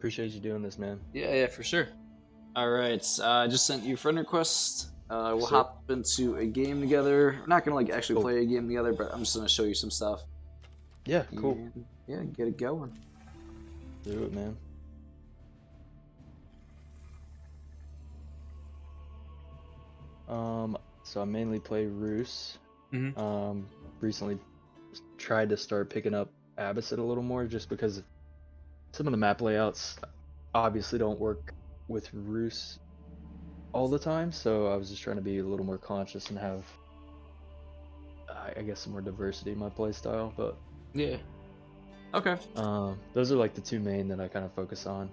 Appreciate you doing this, man. Yeah, for sure. All right, I just sent you a friend request. We'll Yes, sir. hop into a game together. We're not gonna like actually Cool. play a game together, but I'm just gonna show you some stuff Yeah, cool. and yeah, get it going. Do it, man. So I mainly play Roos. Mm-hmm. Recently tried to start picking up Abbasid a little more just because some of the map layouts obviously don't work with Roos all the time, so I was just trying to be a little more conscious and have, I guess, some more diversity in my playstyle. But Yeah. Okay. those are like the two main that I kind of focus on.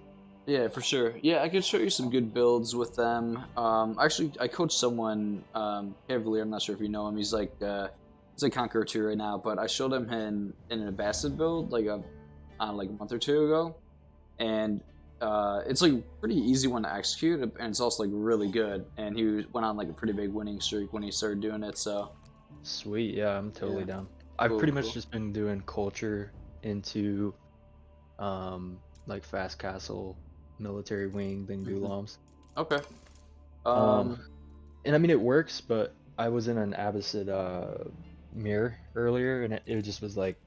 Yeah, for sure. Yeah, I could show you some good builds with them. Actually, I coach someone, Cavalier. I'm not sure if you know him. He's like Conqueror 2 right now, but I showed him in an Abbasid build like a month or two ago, and it's like pretty easy one to execute, and it's also like really good. And went on like a pretty big winning streak when he started doing it. So Sweet, yeah, I'm totally yeah, down. I've cool, pretty much cool. just been doing culture into like fast castle, military wing, then Hmm. gulags. Okay. Um, Um. and I mean it works, but I was in an Abbasid mirror earlier, and it just was like,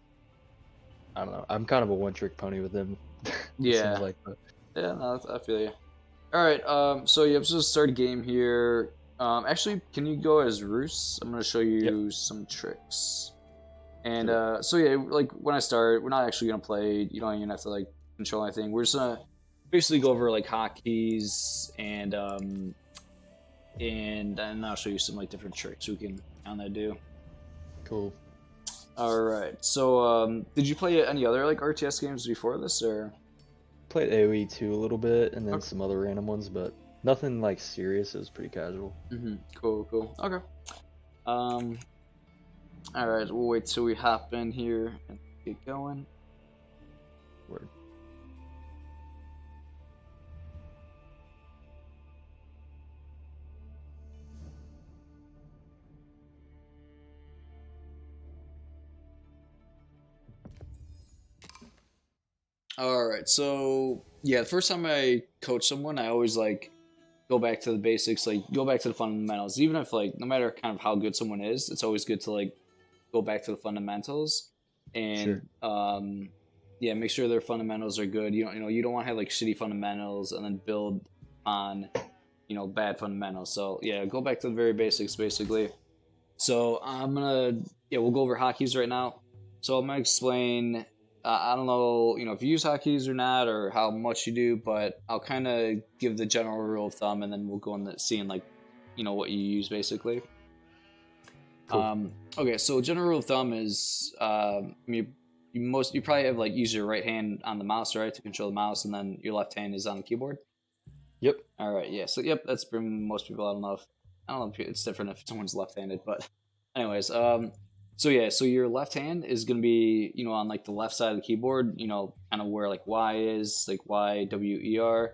I don't know. I'm kind of a one-trick pony with them. It seems Yeah. like, but Yeah. No, I feel you. All right. So yeah, let's just start a game here. Actually, can you go as Roos? I'm gonna show yep, you some tricks. And sweet. so yeah, like when I start, we're not actually gonna play. You don't even have to like control anything. We're just gonna basically go over like hotkeys and then I'll show you some like different tricks we can on that do. Cool. All right. So did you play any other like RTS games before this or? Played AOE2 a little bit, and then Okay. some other random ones, but nothing like serious. It was pretty casual. Cool. Cool. Okay. Um. All right. We'll wait till we hop in here and get going. Word. All right. So yeah, the first time I coach someone, I always like go back to the basics, like go back to the fundamentals. Even if like no matter kind of how good someone is, it's always good to like go back to the fundamentals Sure. and yeah, make sure their fundamentals are good. You don't want to have like shitty fundamentals and then build on bad fundamentals. So yeah, go back to the very basics basically. So yeah, we'll go over hotkeys right now. So I'm gonna explain. I don't know, if you use hotkeys or not, or how much you do, but I'll kind of give the general rule of thumb, and then we'll go into seeing like, what you use basically. Cool. Okay, so general rule of thumb is, you probably have like use your right hand on the mouse, right, to control the mouse, and then your left hand is on the keyboard. Yep. All right, yeah. So yep, that's for most people. I don't know if it's different if someone's left-handed, but anyways, so yeah, so your left hand is gonna be on like the left side of the keyboard, kind of where like Y is, like YWER.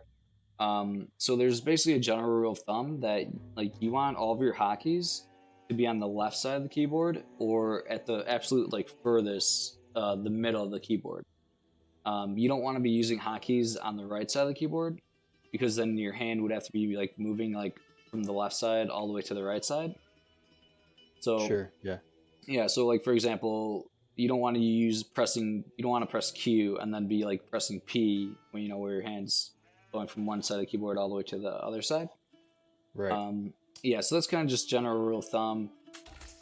So there's basically a general rule of thumb that like you want all of your hotkeys to be on the left side of the keyboard or at the absolute like furthest, the middle of the keyboard. You don't want to be using hotkeys on the right side of the keyboard because then your hand would have to be like moving like from the left side all the way to the right side. So Sure. Yeah. yeah, so like for example, you don't want to press Q and then be like pressing P when where your hands going from one side of the keyboard all the way to the other side. Right. Yeah, so that's kind of just general rule of thumb.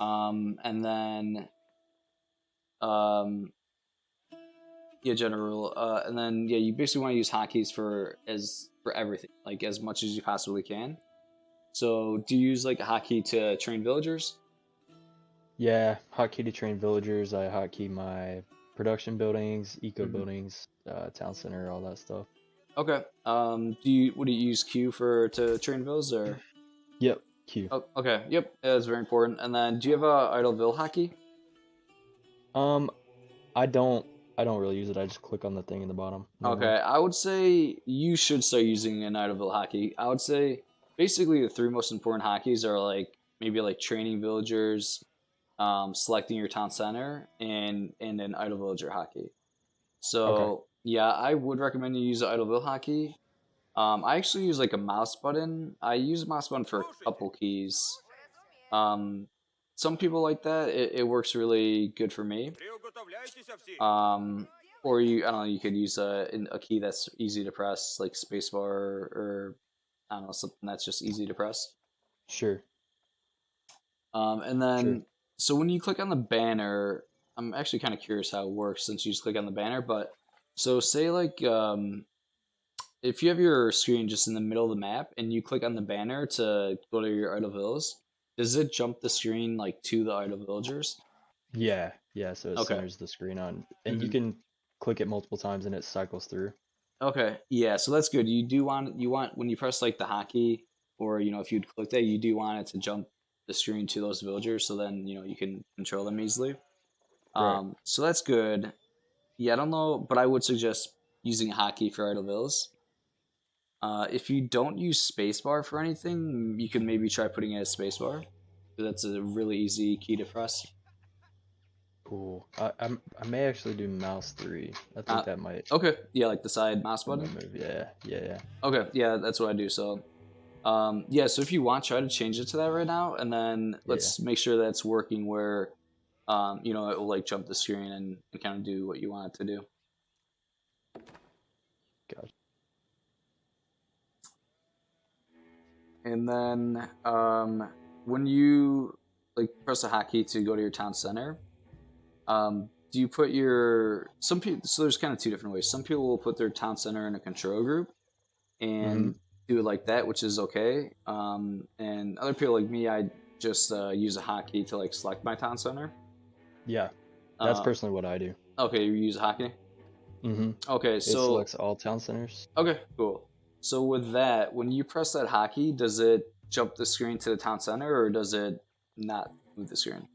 And then um, yeah, general rule. And then yeah, you basically want to use hotkeys for everything, like as much as you possibly can. So do you use like a hotkey to train villagers? Yeah. Hotkey to train villagers. I hotkey my production buildings, eco Hmm. buildings, town center, all that stuff. Okay. Do you use Q to train villas or? Yep. Q. Oh, okay. Yep, that's very important. And then do you have a idle vill hotkey? Um, I don't. I don't really use it. I just click on the thing in the bottom normally. Okay, I would say you should start using an idle vill hotkey. I would say basically the three most important hotkeys are like maybe like training villagers, selecting your town center, and an idle villager hotkey. Okay. So Yeah, I would recommend you use Idleville Hockey. I actually use like a mouse button. I use a mouse button for a couple keys. Um, some people like that. It works really good for me. Um, or I don't know, you could use a key that's easy to press, like spacebar or I don't know, something that's just easy to press. Sure, And sure. then, so when you click on the banner, I'm actually kind of curious how it works since you just click on the banner. But so say like if you have your screen just in the middle of the map and you click on the banner to go to your Idle Villas, does it jump the screen like to the Idle Villagers? Yeah, yeah. So it Okay. centers the screen on, and you hmm can click it multiple times and it cycles through. Okay. Yeah. So that's good. You want when you press like the hockey or if you'd click that, you do want it to jump the screen to those villagers, so then you can control them easily. Right. So that's good. Yeah, I don't know, but I would suggest using hockey for Idle Villas. If you don't use spacebar for anything, you can maybe try putting it as spacebar. That's a really easy key to press. Cool. I may actually do mouse 3. I think Uh, that might okay, yeah, like the side mouse be my button. move. Yeah, yeah, yeah. Okay, yeah, that's what I do. So, yeah, so if you want, try to change it to that right now, and then Yeah. let's make sure that it's working where, it will like jump the screen and kind of do what you want it to do. Gotcha. And then when you like press a hotkey to go to your town center, do you put your some people? So there's kind of two different ways. Some people will put their town center in a control group Mm-hmm. and do it like that, which is okay. And other people like me, I just use a hotkey to like select my town center. Yeah. That's Uh, personally what I do. okay, you use a hotkey. Mm-hmm. Okay, It so selects all town centers. okay, cool. So with that, when you press that hotkey, does it jump the screen to the town center, or does it not move the screen?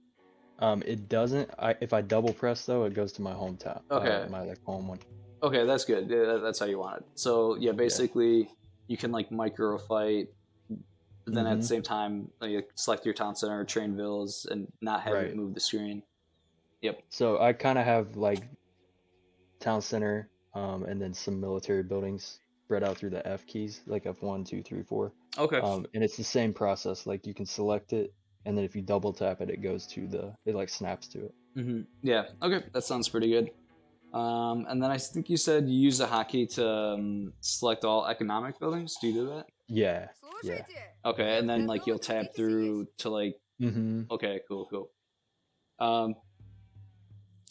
It doesn't. If I double press though, it goes to my hometown. Okay, My like home one. okay, that's good. Yeah, that's how you want it. So yeah, Yeah. basically, you can like micro fight, but then at the Mm-hmm. same time, like, select your town center, train villas, and not have it Right. move the screen. Yep. So I kind of have like town center, and then some military buildings spread out through the F keys, like F1, 2, 3, 4. Okay. And it's the same process. Like you can select it, and then if you double tap it, it like snaps to it. Yeah. Okay, that sounds pretty good. And then I think you said you use a hotkey to select all economic buildings. Do you do that? Yeah, yeah. Okay, and then like you'll tab through to like. Mm-hmm. Okay, cool, cool. Um,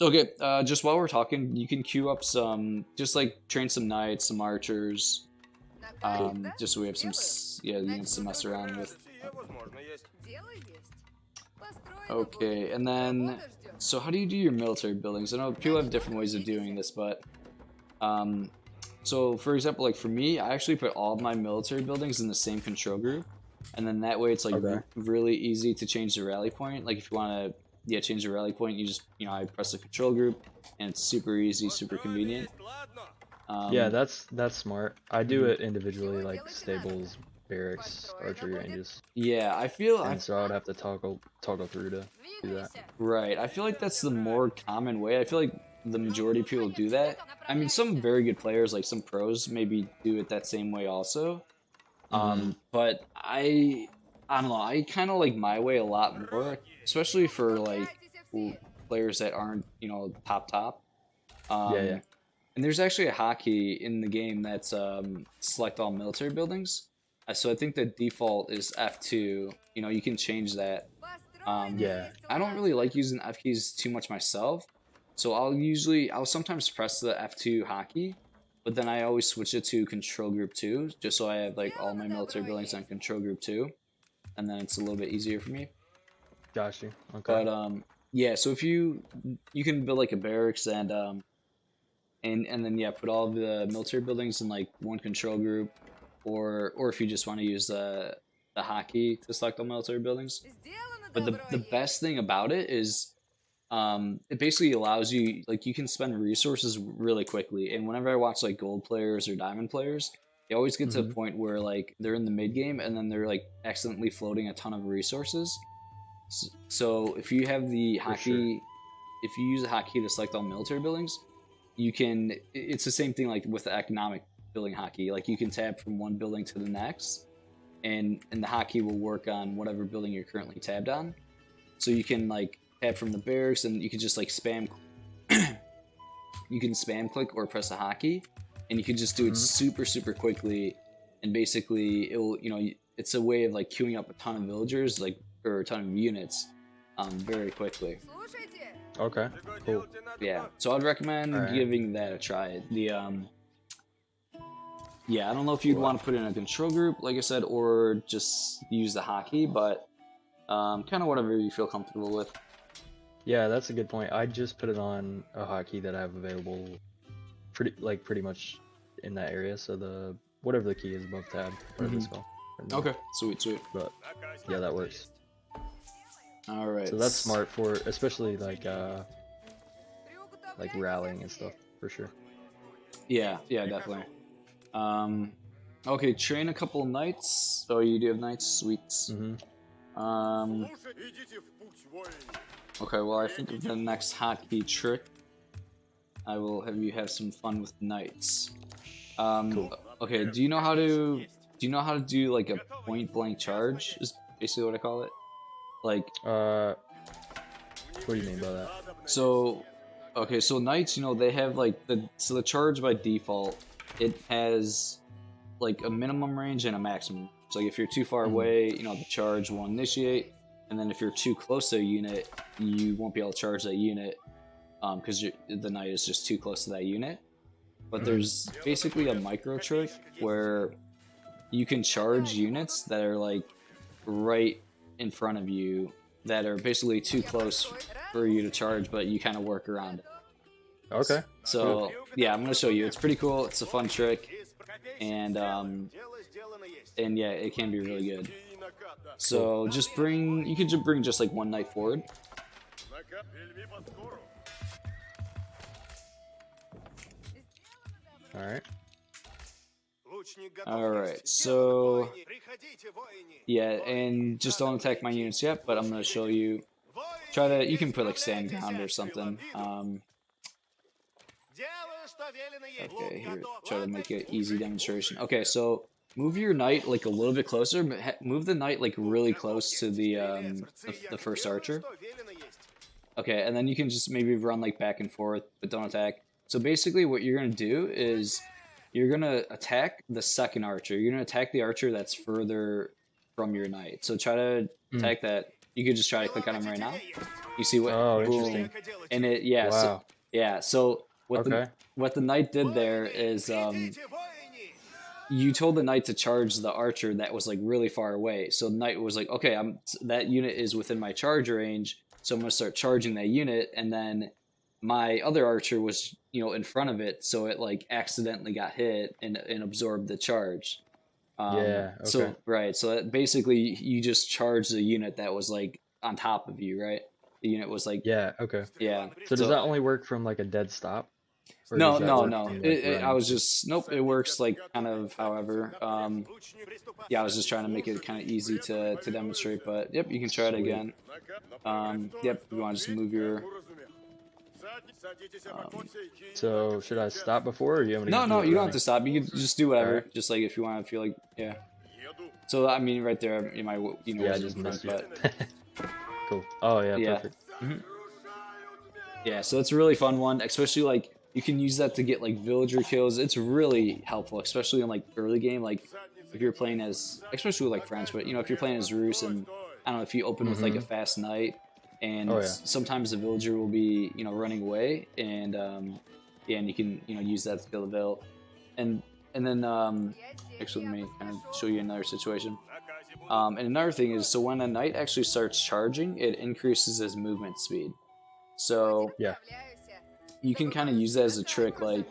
okay, just while we're talking, you can queue up some, just like train some knights, some archers, Cool. just so we have some, yeah, units to mess around with. Okay, and then, so how do you do your military buildings? I know people have different ways of doing this, but, um, so for example, like for me, I actually put all of my military buildings in the same control group, and then that way it's like Okay. really easy to change the rally point. Like if you want to, yeah, change the rally point, you just, I press the control group, and it's super easy, super convenient. Yeah, Um, that's smart. I do mhm. it individually, like stables, barracks, archery ranges, Yeah, I feel I and so I would have to toggle through to do that. right. I feel like that's the more common way. I feel like the majority of people do that. I mean, some very good players, like some pros, maybe do it that same way also. Mm-hmm. But I don't know. I kind of like my way a lot more, especially for like players that aren't, top. Yeah, yeah. Um, and there's actually a hotkey in the game that's select all military buildings. So I think the default is F2. You can change that. Yeah. I don't really like using F keys too much myself, so I'll sometimes press the F2 hotkey, but then I always switch it to control group 2, just so I have like all my military buildings on control group 2, and then it's a little bit easier for me. Got you. Okay. But yeah, so if you can build like a barracks and then yeah, put all of the military buildings in like one control group, or if you just want to use the hotkey to select all military buildings. But the best thing about it is it basically allows you, like, you can spend resources really quickly. And whenever I watch like gold players or diamond players, they always get to a Mm-hmm. point where like they're in the mid game and then they're like accidentally floating a ton of resources. So if you have the For sure. hotkey, if you use the hotkey to select all military buildings, you can. It's the same thing like with the economic building hockey. Like you can tab from one building to the next, and the hockey will work on whatever building you're currently tabbed on. So you can like tab from the barracks, and you can just like spam. You can spam click or press a hockey, and you can just do it super quickly, and basically it will, it's a way of like queuing up a ton of villagers, like, or a ton of units, very quickly. Okay, cool. Yeah, so I'd recommend Alright. giving that a try. Yeah, I don't know if you'd want to put in a control group, like I said, or just use the hockey, but kind of whatever you feel comfortable with. Yeah, that's a good point. I just put it on a hotkey that I have available pretty much in that area, so the whatever the key is above tab, whatever it's called. Okay, sweet. But yeah, that works. All right. So that's smart for especially like rallying and stuff for sure. Yeah, definitely. Okay, train a couple knights. Oh, you do have knights, sweet. Okay, well, I think of the next hotkey trick. I will have you have some fun with knights. Cool. Okay, do you know how to do like a point blank charge? Is basically what I call it. Like, what do you mean by that? So, okay, so knights, they have like the charge by default, it has like a minimum range and a maximum. So like if you're too far away, the charge won't initiate, and then if you're too close to a unit, you won't be able to charge that unit because the knight is just too close to that unit. But there's basically a micro trick where you can charge units that are like right in front of you that are basically too close for you to charge, but you kind of work around it. Okay. So yeah, I'm gonna show you. It's pretty cool. It's a fun trick, and yeah, it can be really good. So you can just bring just like one knight forward. All right. So yeah, and just don't attack my units yet, but I'm gonna show you. You can put like stand ground or something. Okay, here, try to make it easy demonstration. Okay, so move your knight like a little bit closer. Move the knight like really close to the first archer. Okay, and then you can just maybe run like back and forth, but don't attack. So basically what you're gonna do is you're gonna attack the second archer. You're gonna attack the archer that's further from your knight. So try to attack that. You could just try to click on him right now. You see what? Oh, interesting. And Wow. So what the knight did there is you told the knight to charge the archer that was like really far away. So the knight was like, okay, that unit is within my charge range, so I'm gonna start charging that unit, and then my other archer was in front of it, so it like accidentally got hit and absorbed the charge. Yeah. Okay. So that basically you just charged the unit that was like on top of you, right? The unit was like Okay. yeah. So does that only work from like a dead stop? Or No. does that work from, like, I was just nope. It works like kind of however. Yeah, I was just trying to make it kind of easy to demonstrate, but yep, you can try it again. Yep, you want to just move your. So should I stop before, or you want me to No, you don't running? have to stop. You can just do whatever. Alright. Just like if you want to feel like yeah. So I mean, right there, you might Yeah, I just missed you. Cool. Oh yeah, perfect. Yeah, so it's a really fun one, especially like you can use that to get like villager kills. It's really helpful, especially in like early game, like if you're playing as, especially with like friends, but if you're playing as Roos and I don't know if you open with like a fast knight, and sometimes the villager will be running away, and yeah, and you can use that to kill the vill, and then actually let me kind of show you another situation. And another thing is, so when a knight actually starts charging, it increases his movement speed. So Yeah. you can kind of use that as a trick, like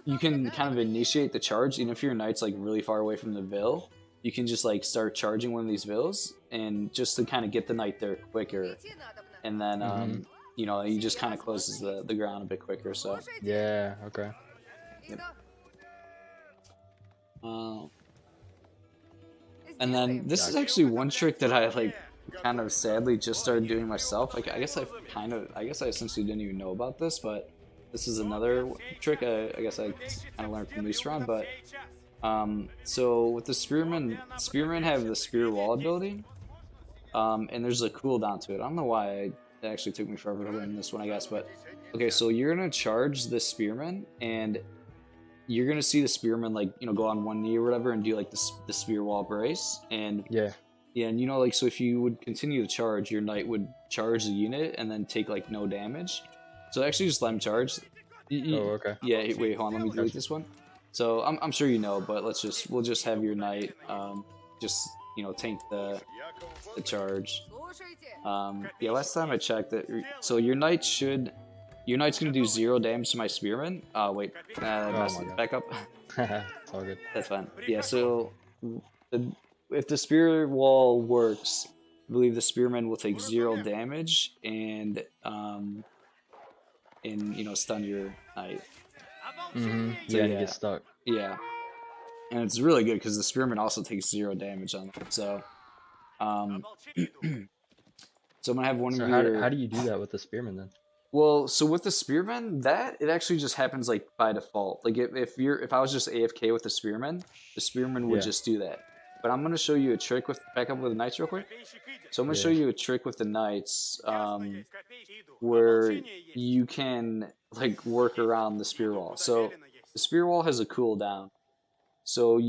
you can kind of initiate the charge, even if your knight's like really far away from the vill. You can just like start charging one of these vills, and just to kind of get the knight there quicker, and then he just kind of closes the ground a bit quicker. So Yeah. Okay. yep. And then this is actually one trick that I like kind of sadly just started doing myself. Like I guess I essentially didn't even know about this, but this is another trick I guess I kind of learned from Moosron. But so with the spearmen have the spear wall ability, and there's a cooldown to it. I don't know why it actually took me forever to learn this one, I guess, but okay, so you're gonna charge the spearman, and you're gonna see the spearman like go on one knee or whatever and do like the spear wall brace, and Yeah. yeah, and like so if you would continue to charge, your knight would charge the unit and then take like no damage. So actually just let him charge. Oh, okay. Yeah, wait, hold on, let me delete Gotcha. this one. So I'm sure you know, but we'll just have your knight just tank the charge. Yeah, last time I checked that, so your knight's gonna do 0 damage to my spearman. Wait, Oh my God. back up. It's all good. That's fine. Yeah, so if the spear wall works, I believe the spearman will take 0 damage and stun your knight. Mm-hmm. So Yeah, and you get stuck. yeah, and it's really good because the spearman also takes 0 damage on them. So so I'm gonna have one So of your. how do you do that with the spearman then? Well, so with the spearman, that it actually just happens like by default. Like if I was just AFK with the spearman would Yeah. just do that. But I'm gonna show you a trick with back up with the knights real quick. So I'm gonna show Yeah. you a trick with the knights, where you can like work around the spear wall. So the spear wall has a cooldown. So what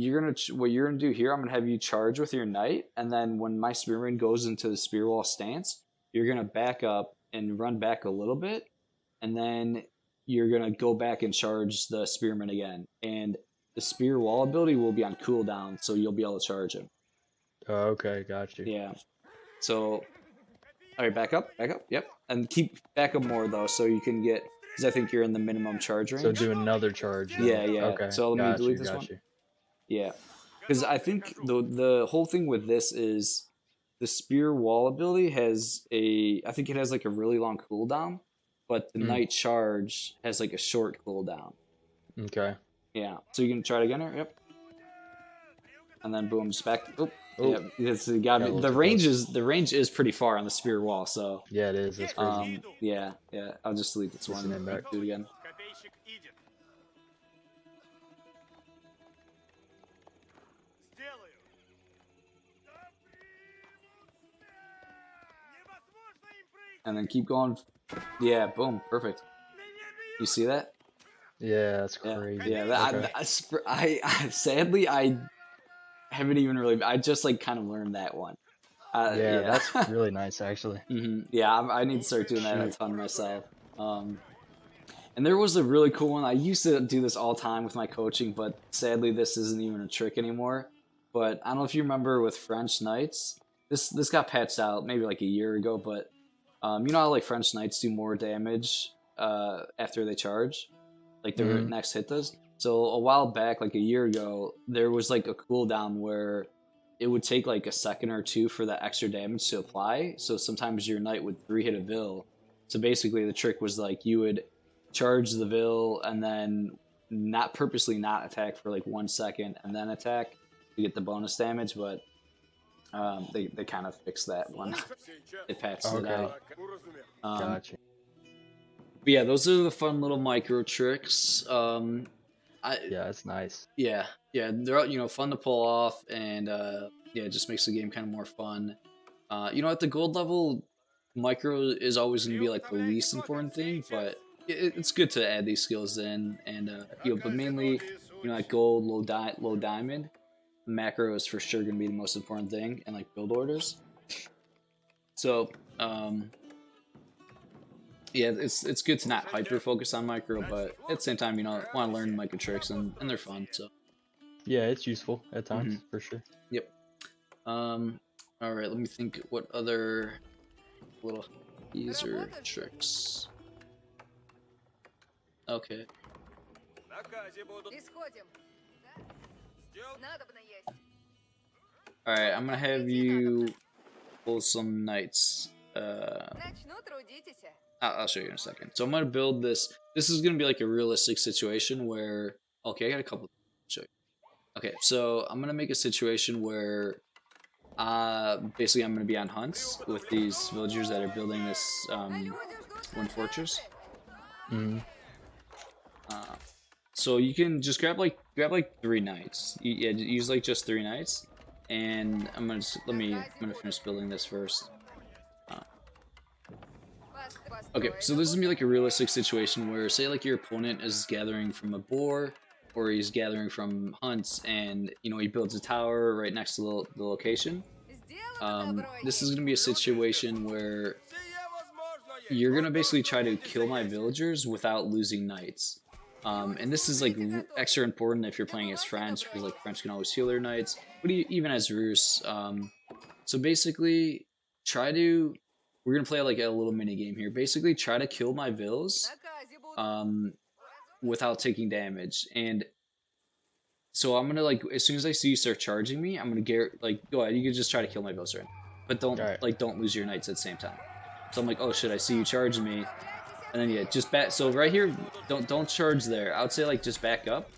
you're gonna do here, I'm gonna have you charge with your knight, and then when my spearman goes into the spear wall stance, you're gonna back up and run back a little bit, and then you're gonna go back and charge the spearman again. And the spear wall ability will be on cooldown, so you'll be able to charge him. Oh, okay, got you. Yeah. So, all right, back up, yep, and keep back up more though, so you can get because I think you're in the minimum charge range. So do another charge. Then. Yeah, yeah. Okay. So let me delete this got one. you. Yeah, because I think the whole thing with this is the spear wall ability I think it has like a really long cooldown, but the knight charge has like a short cooldown. Okay. Yeah, so you can try it again here. Yep, and then boom, just back. Oh, Oh. yeah, it's got me. The range is pretty far on the spear wall. So Yeah, it is. That's crazy. yeah. I'll just delete this one And back. do it again. And then keep going. Yeah, boom, perfect. You see that? Yeah, that's crazy. Yeah. Okay. I sadly I haven't even really. I just like kind of learned that one. Yeah, that's really nice actually. Yeah, I need to start doing that a ton myself. And there was a really cool one. I used to do this all the time with my coaching, but sadly this isn't even a trick anymore. But I don't know if you remember with French Knights. This got patched out maybe like a year ago, but you know how like French Knights do more damage after they charge, like their next hit does. So a while back, like a year ago, there was like a cooldown where it would take like a second or two for the extra damage to apply. So sometimes your knight would 3-hit a vill. So basically the trick was like you would charge the vill and then not purposely not attack for like 1 second and then attack to get the bonus damage, but they kind of fixed that one. It patched it out. Gotcha. But yeah, those are the fun little micro tricks. Yeah, that's nice. Yeah, they're fun to pull off, and yeah, it just makes the game kind of more fun. At the gold level, micro is always going to be like the least important thing, but it's good to add these skills in, and but mainly, at gold, low diamond, macro is for sure going to be the most important thing, and like build orders. So, yeah, it's good to not hyper focus on micro, but at the same time, want to learn micro tricks, and they're fun. So yeah, it's useful at times for sure. Yep. All right, let me think. What other little easier tricks? Okay. All right, I'm gonna have you pull some knights. I'll show you in a second. So I'm gonna build this. This is gonna be like a realistic situation where. Okay, I got a couple. To show you. Okay, so I'm gonna make a situation where Basically, I'm going to be on hunts with these villagers that are building this one fortress. Mm-hmm. So you can just grab like 3 knights. Yeah, use like just 3 knights. And I'm gonna finish building this first. Okay, so this is gonna be like a realistic situation where, say, like your opponent is gathering from a boar, or he's gathering from hunts, and he builds a tower right next to the location. This is gonna be a situation where you're gonna basically try to kill my villagers without losing knights. And this is like extra important if you're playing as French, because like French can always heal their knights, but even as Rus. So basically, we're gonna play like a little mini game here. Basically, try to kill my vills without taking damage. And so I'm gonna, like, as soon as I see you start charging me, I'm gonna go ahead. You can just try to kill my vills, right? But don't lose your knights at the same time. So I'm like, oh shit, I see you charging me. And then yeah, just back. So right here, don't charge there. I would say like just back up.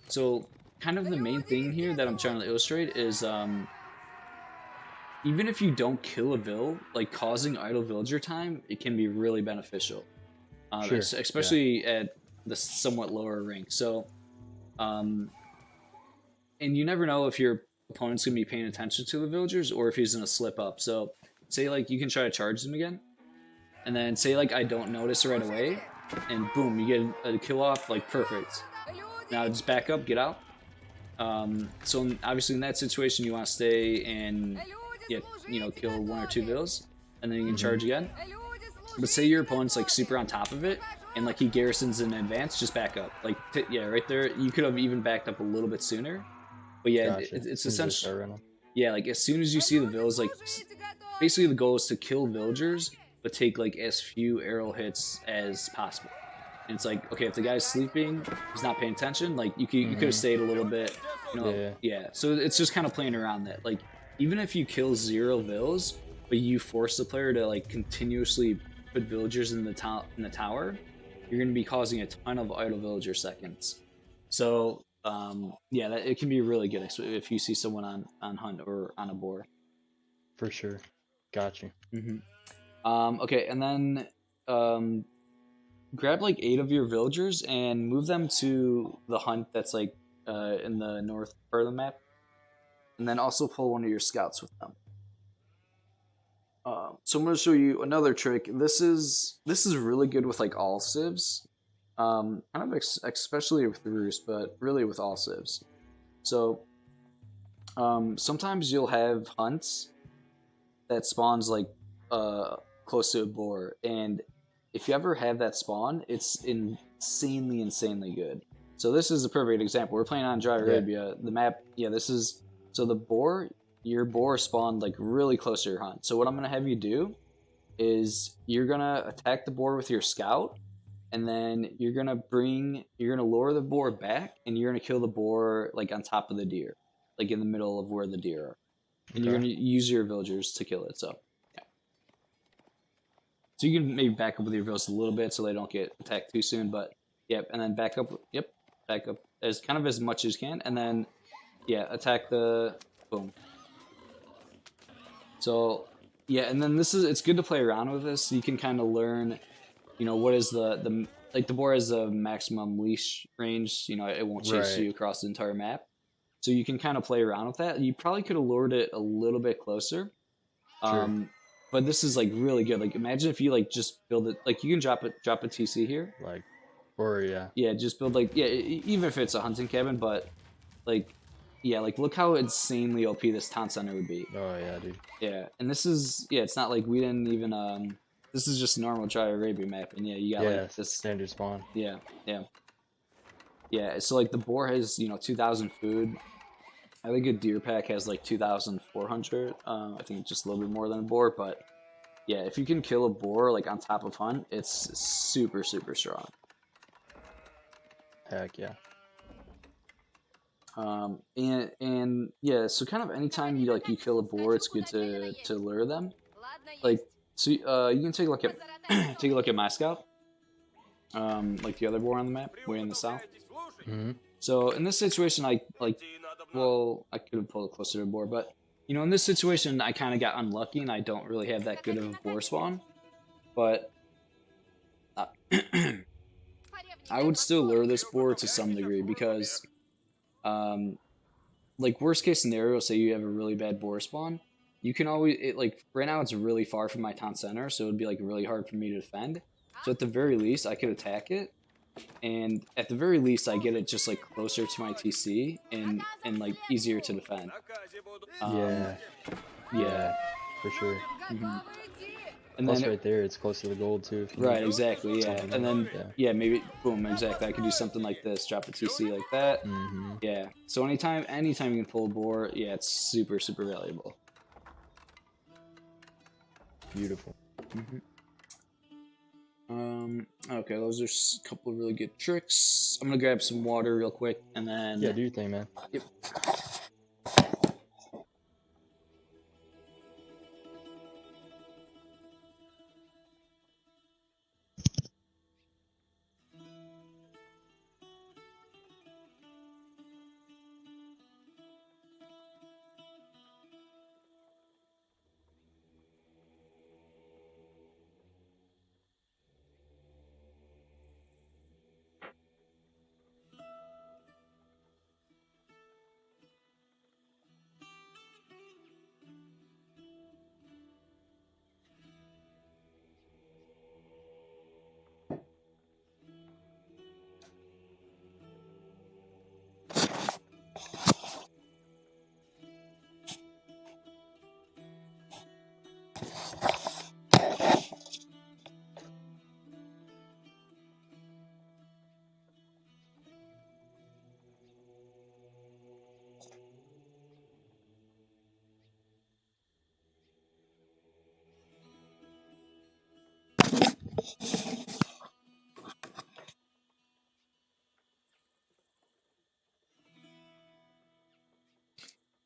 So kind of the main thing here that I'm trying to illustrate is even if you don't kill a vill, like causing idle villager time, it can be really beneficial. Sure. Especially at the somewhat lower rank. So, and you never know if your opponent's gonna be paying attention to the villagers or if he's gonna slip up. So say like you can try to charge them again. And then say like I don't notice right away, and boom, you get a kill off, like perfect. Now just back up, get out. So obviously in that situation you want to stay and kill 1 or 2 vills, and then you can charge again. But say your opponent's like super on top of it, and like he garrisons in advance, just back up. Like yeah, right there, you could have even backed up a little bit sooner. But yeah, Gotcha. It's essentially like as soon as you see the vills, like basically the goal is to kill villagers but take like as few arrow hits as possible. And it's like, okay, if the guy's sleeping, he's not paying attention, like you could have stayed a little bit, yeah. So it's just kind of playing around that. Like even if you kill 0 vills, but you force the player to like continuously put villagers in the tower, you're going to be causing a ton of idle villager seconds. So yeah, it can be really good if you see someone on hunt or on a boar. For sure. Got you. Okay, and then grab like 8 of your villagers and move them to the hunt that's like in the north part of the map, and then also pull 1 of your scouts with them. So I'm going to show you another trick. This is really good with like all civs, kind of especially with Rus, but really with all civs. So sometimes you'll have hunts that spawns like close to a boar, and if you ever have that spawn, it's insanely good. So this is a perfect example. We're playing on Dry Arabia. The map, this is, so the boar, your boar spawned like really close to your hunt. So what I'm gonna have you do is you're gonna attack the boar with your scout, and then you're gonna lure the boar back, and you're gonna kill the boar like on top of the deer, like in the middle of where the deer are, and you're gonna use your villagers to kill it. So so you can maybe back up with your vills a little bit so they don't get attacked too soon, but yep, and then back up, back up as kind of as much as you can, and then attack the boom. So and then it's good to play around with this. So you can kind of learn, what is the like the boar has a maximum leash range. It won't chase you across the entire map, so you can kind of play around with that. You probably could have lured it a little bit closer. Sure. But this is like really good. Like imagine if you like just build it, like you can drop a TC here. Like, or just build like even if it's a hunting cabin, but like like look how insanely OP this town center would be. Oh yeah, dude. Yeah, and this is it's not like we didn't even this is just a normal Dry Arabia map, and you got like this standard spawn. Yeah. So like the boar has 2,000 food. I think a deer pack has like 2,400. I think just a little bit more than a boar, but if you can kill a boar like on top of hunt, it's super strong. Heck yeah. And so kind of anytime you kill a boar, it's good to lure them. Like so, you can take a look at my scout, like the other boar on the map, way in the south. So in this situation, I could have pulled it closer to the boar, but You know, in this situation, I kind of got unlucky, and I don't really have that good of a boar spawn. But uh, I would still lure this boar to some degree because, um, like worst case scenario, say you have a really bad boar spawn, you can always like right now it's really far from my town center, so it'd be like really hard for me to defend. So at the very least, I could attack it, and at the very least, I get it just like closer to my TC and like easier to defend. Um, Yeah, yeah. yeah, for sure. hmm And Plus, then right there, it's close to the gold too. If you need right, exactly, yeah. something And else. then Yeah. yeah, maybe boom, exactly. I could do something like this, drop a TC like that. Mm-hmm. Yeah. So anytime you can pull a boar, yeah, it's super super valuable. Beautiful. hmm Okay, those are a couple of really good tricks. I'm gonna grab some water real quick, and Yeah, then do your thing, man. yep.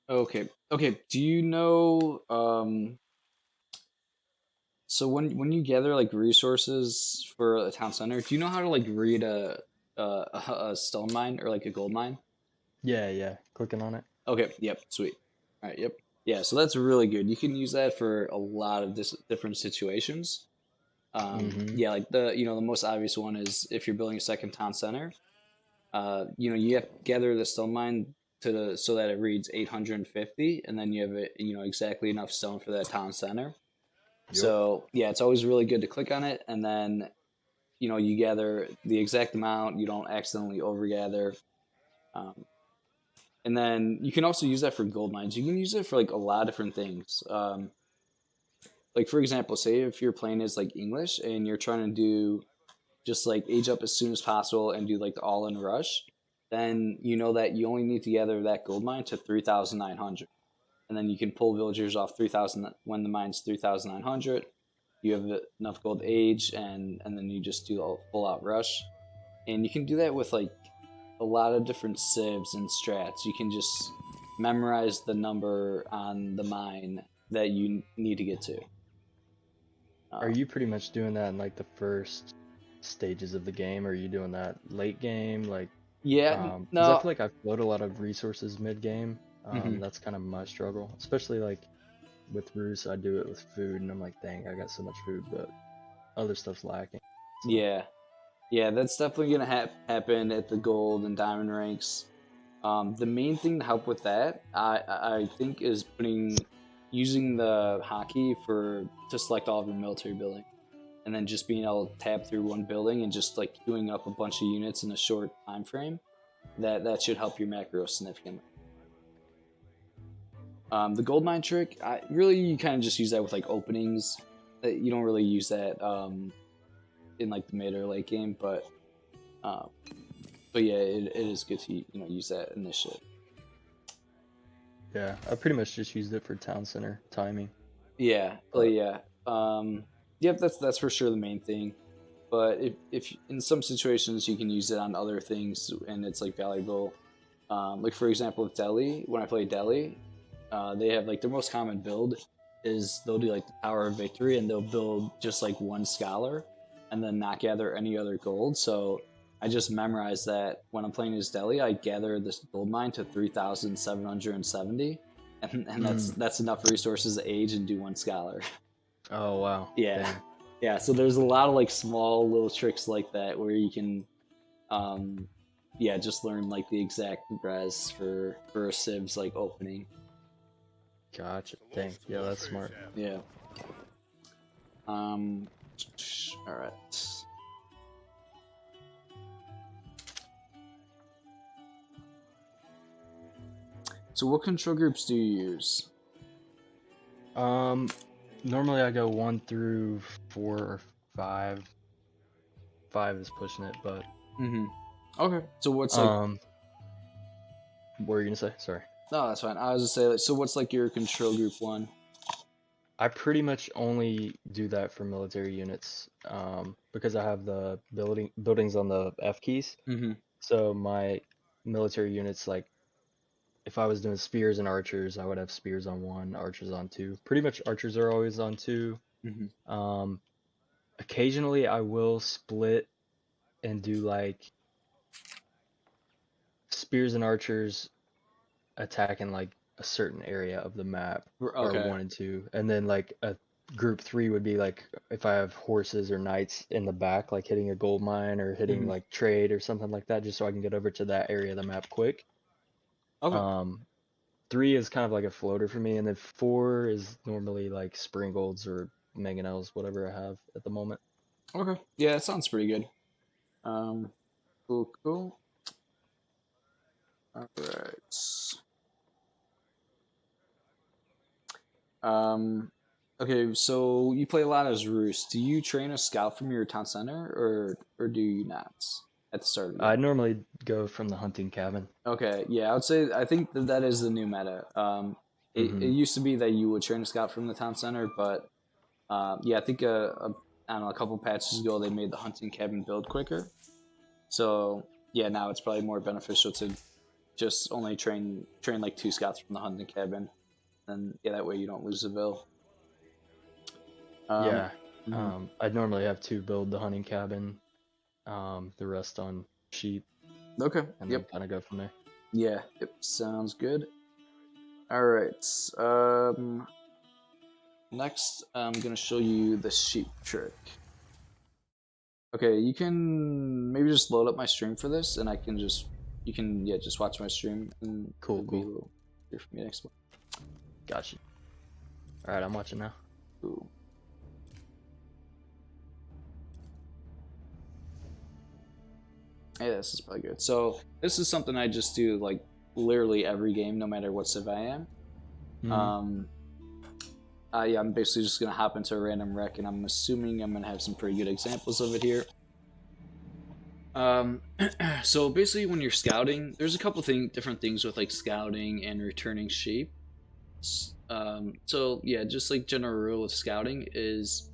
Okay. Okay. Do you know so when you gather like resources for a town center, do you know how to like read a stone mine or like a gold mine? Yeah, yeah. Clicking on it. Okay, yep, sweet. All right, yep. Yeah, so that's really good. You can use that for a lot of different situations. Mm-hmm. Yeah, like the most obvious one is if you're building a second town center. You have to gather the stone mine so that it reads 850, and then you have it, exactly enough stone for that town center. Yep. So yeah, it's always really good to click on it, and then you gather the exact amount. You don't accidentally overgather. Um, and then you can also use that for gold mines. You can use it for like a lot of different things. Like for example, say if your plane is like English and you're trying to do just like age up as soon as possible and do like the all in rush, then you know that you only need to gather that gold mine to 3,900. And then you can pull villagers off 3,000 when the mine's 3,900. You have enough gold age, and then you just do a full out rush. And you can do that with like a lot of different civs and strats. You can just memorize the number on the mine that you need to get to. Are Um, you pretty much doing that in like the first stages of the game? Or are you doing that late game? Like, yeah, because I no. feel like I float a lot of resources mid game. hmm That's kind of my struggle, especially like with Roos. I do it with food, and I'm like, dang, I got so much food, but other stuff's lacking. So, Yeah, yeah, that's definitely gonna happen at the gold and diamond ranks. The main thing to help with that, I think, is using the hotkey to select all of your military building, and then just being able to tab through one building and just like queuing up a bunch of units in a short time frame. That should help your macro significantly. The gold mine trick, you kind of just use that with like openings. You don't really use that in like the mid or late game, um, but yeah, it is good to use that initially. yeah, I pretty much just used it for town center timing. Yeah, But yeah. Yep, that's for sure the main thing. But if in some situations you can use it on other things and it's like valuable. Like for example, with Delhi, when I play Delhi, they have like their most common build is they'll do like the Tower of Victory and they'll build just like one scholar and then not gather any other gold. So I just memorize that when I'm playing as Delhi, I gather this gold mine to 3,770, and that's enough resources to age and do 1 scholar. Oh wow. Yeah. Dang. Yeah, so there's a lot of like small little tricks like that where you can just learn like the exact res for a civ's like opening. Gotcha. Dang. Yeah, that's smart. Yeah. All right. So what control groups do you use? Normally I go 1 through 4 or 5. 5 is pushing it, but Okay. So what's like? what were you gonna say? Sorry. No, that's fine. I was just say like, so what's like your control group 1? I pretty much only do that for military units, because I have the buildings on the F keys. So my military units, like if I was doing spears and archers, I would have spears on 1, archers on 2. Pretty much archers are always on 2. Occasionally I will split and do like spears and archers attacking like a certain area of the map, or Okay. 1 and 2, and then like a group 3 would be like if I have horses or knights in the back, like hitting a gold mine or hitting like trade or something like that, just so I can get over to that area of the map quick. Okay. 3 is kind of like a floater for me, and then 4 is normally like Springolds or Mangonels, whatever I have at the moment. Okay. Yeah, that sounds pretty good. Cool. All right. Okay, so you play a lot as Roos. Do you train a scout from your town center, or do you not at the start of the I game? normally go from the hunting cabin. Okay, yeah, I would say I think that is the new meta. It used to be that you would train a scout from the town center, but I think I don't know, a couple patches ago they made the hunting cabin build quicker. So yeah, now it's probably more beneficial to just only train like 2 scouts from the hunting cabin, and yeah, that way you don't lose the bill. Yeah. I'd normally have 2 build the hunting cabin, the rest on sheep, Okay. and then Yep. kind of go from there. Yeah. Yep. Sounds good. All right. Next, I'm gonna show you the sheep trick. Okay, you can maybe just load up my stream for this, and you can just watch my stream, and Cool, it'll be a cool. little here for me next one. Gotcha. All right, I'm watching now. Ooh. Yeah, this is probably good. So this is something I just do like literally every game, no matter what civ I am. I'm basically just gonna hop into a random rec, and I'm assuming I'm gonna have some pretty good examples of it here. So basically, when you're scouting, there's a couple different things with like scouting and returning sheep. So yeah, just like general rule of scouting is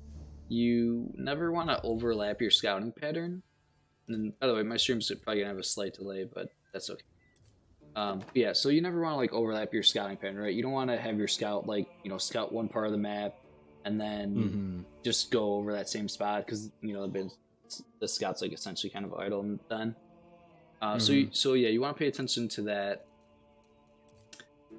you never want to overlap your scouting pattern. And by the way, my stream's probably gonna have a slight delay, but that's okay. Yeah, so you never want to like overlap your scouting pattern, right? You don't want to have your scout like scout one part of the map and then just go over that same spot because the scout's like essentially kind of idle then. So yeah, you want to pay attention to that.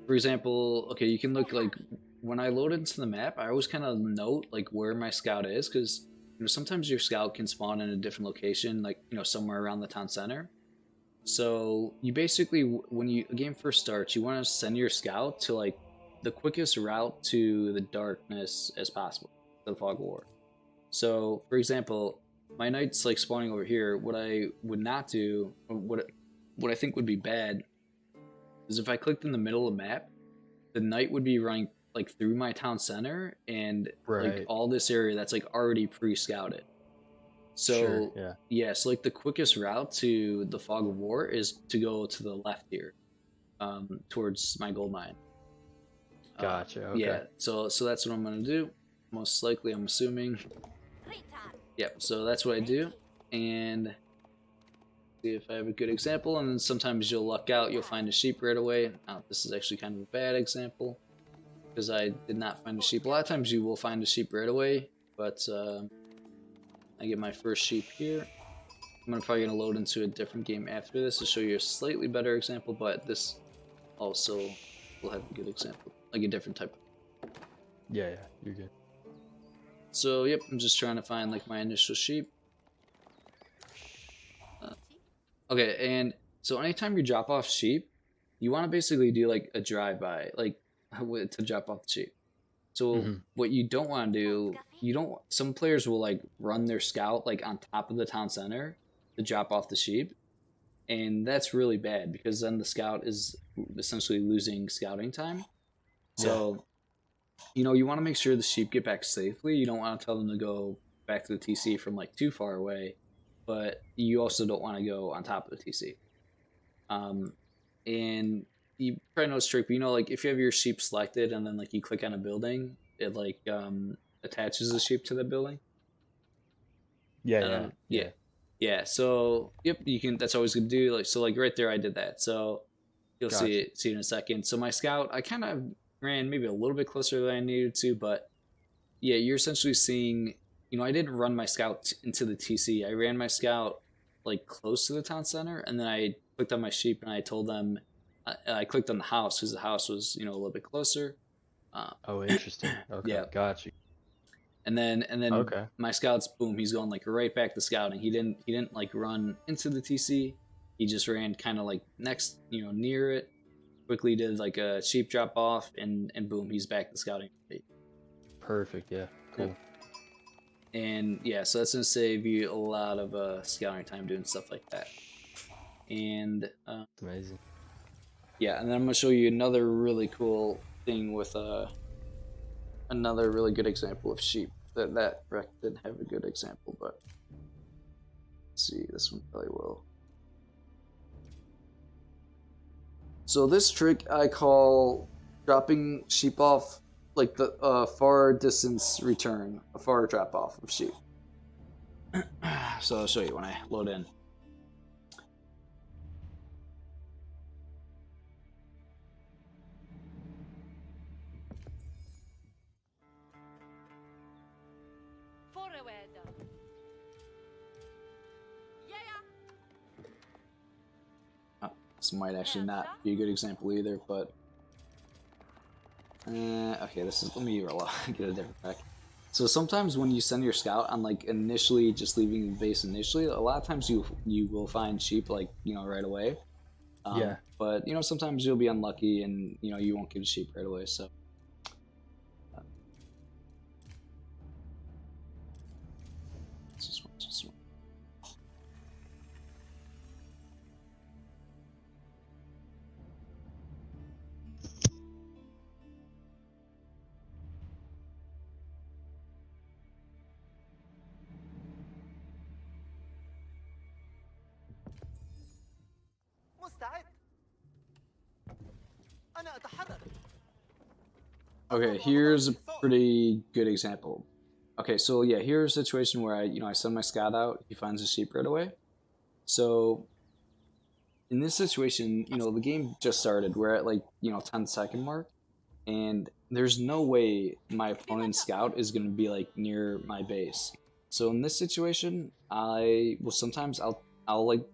For example, okay, you can look like when I load into the map, I always kind of note like where my scout is because sometimes your scout can spawn in a different location, like somewhere around the town center. So you basically, when a game first starts, you want to send your scout to like the quickest route to the darkness as possible, the fog of war. So, for example, my knight's like spawning over here. What I would not do, or what I think would be bad, is if I clicked in the middle of the map, the knight would be running like through my town center and like all this area that's like already pre-scouted. So so like the quickest route to the fog of war is to go to the left here, towards my gold mine. Gotcha. Okay. Yeah, so that's what I'm gonna do. Most likely, I'm assuming. Yep. So that's what I do, and see if I have a good example. And then sometimes you'll luck out. You'll find a sheep right away. Now, this is actually kind of a bad example because I did not find a sheep. A lot of times you will find a sheep right away, but I get my first sheep here. I'm probably gonna load into a different game after this to show you a slightly better example, but this also will have a good example. like a different type. Yeah, you're good. So yep, I'm just trying to find like my initial sheep. Okay, and so anytime you drop off sheep, you want to basically do like a drive-by, like to drop off the sheep. So Hmm. what you don't want to do, you don't. Some players will like run their scout like on top of the town center to drop off the sheep, and that's really bad because then the scout is essentially losing scouting time. Yeah, So you want to make sure the sheep get back safely. You don't want to tell them to go back to the TC from like too far away, but you also don't want to go on top of the TC. Um, and you probably know this trick, but like if you have your sheep selected and then like you click on a building, it like attaches the sheep to the building. Yeah, yeah. yeah. So yep, you can. That's always good to do. Like so, like right there, I did that. So you'll Gotcha. see it in a second. So my scout, I kind of ran maybe a little bit closer than I needed to, but yeah, you're essentially seeing. I didn't run my scout into the TC. I ran my scout like close to the town center, and then I clicked on my sheep and I told them. I clicked on the house because the house was a little bit closer. Uh, Oh, interesting. Okay, yeah, got you. and then Okay, my scouts, boom, he's going like right back to scouting. He didn't like run into the TC. He just ran kind of like next, near it. Quickly did like a sheep drop off, and boom, he's back to scouting. perfect. Yeah, Yep. cool. And yeah, so that's gonna save you a lot of scouting time doing stuff like that. And It's amazing. yeah, and then I'm gonna show you another really cool thing with another really good example of sheep. That rec didn't have a good example, but let's see, this one probably will. So this trick I call dropping sheep off like the far distance return, a far drop off of sheep. So I'll show you when I load in. This might actually not be a good example either, but okay, let me get a different pack. So sometimes when you send your scout on like initially just leaving the base initially, a lot of times you will find sheep like right away. Yeah. But sometimes you'll be unlucky and you won't get a sheep right away. So this one. Okay, here's a pretty good example. Okay, so yeah, here's a situation where I send my scout out. He finds a sheep right away. So in this situation, the game just started. We're at like 10-second mark, and there's no way my opponent's scout is going to be like near my base. So in this situation, I'll like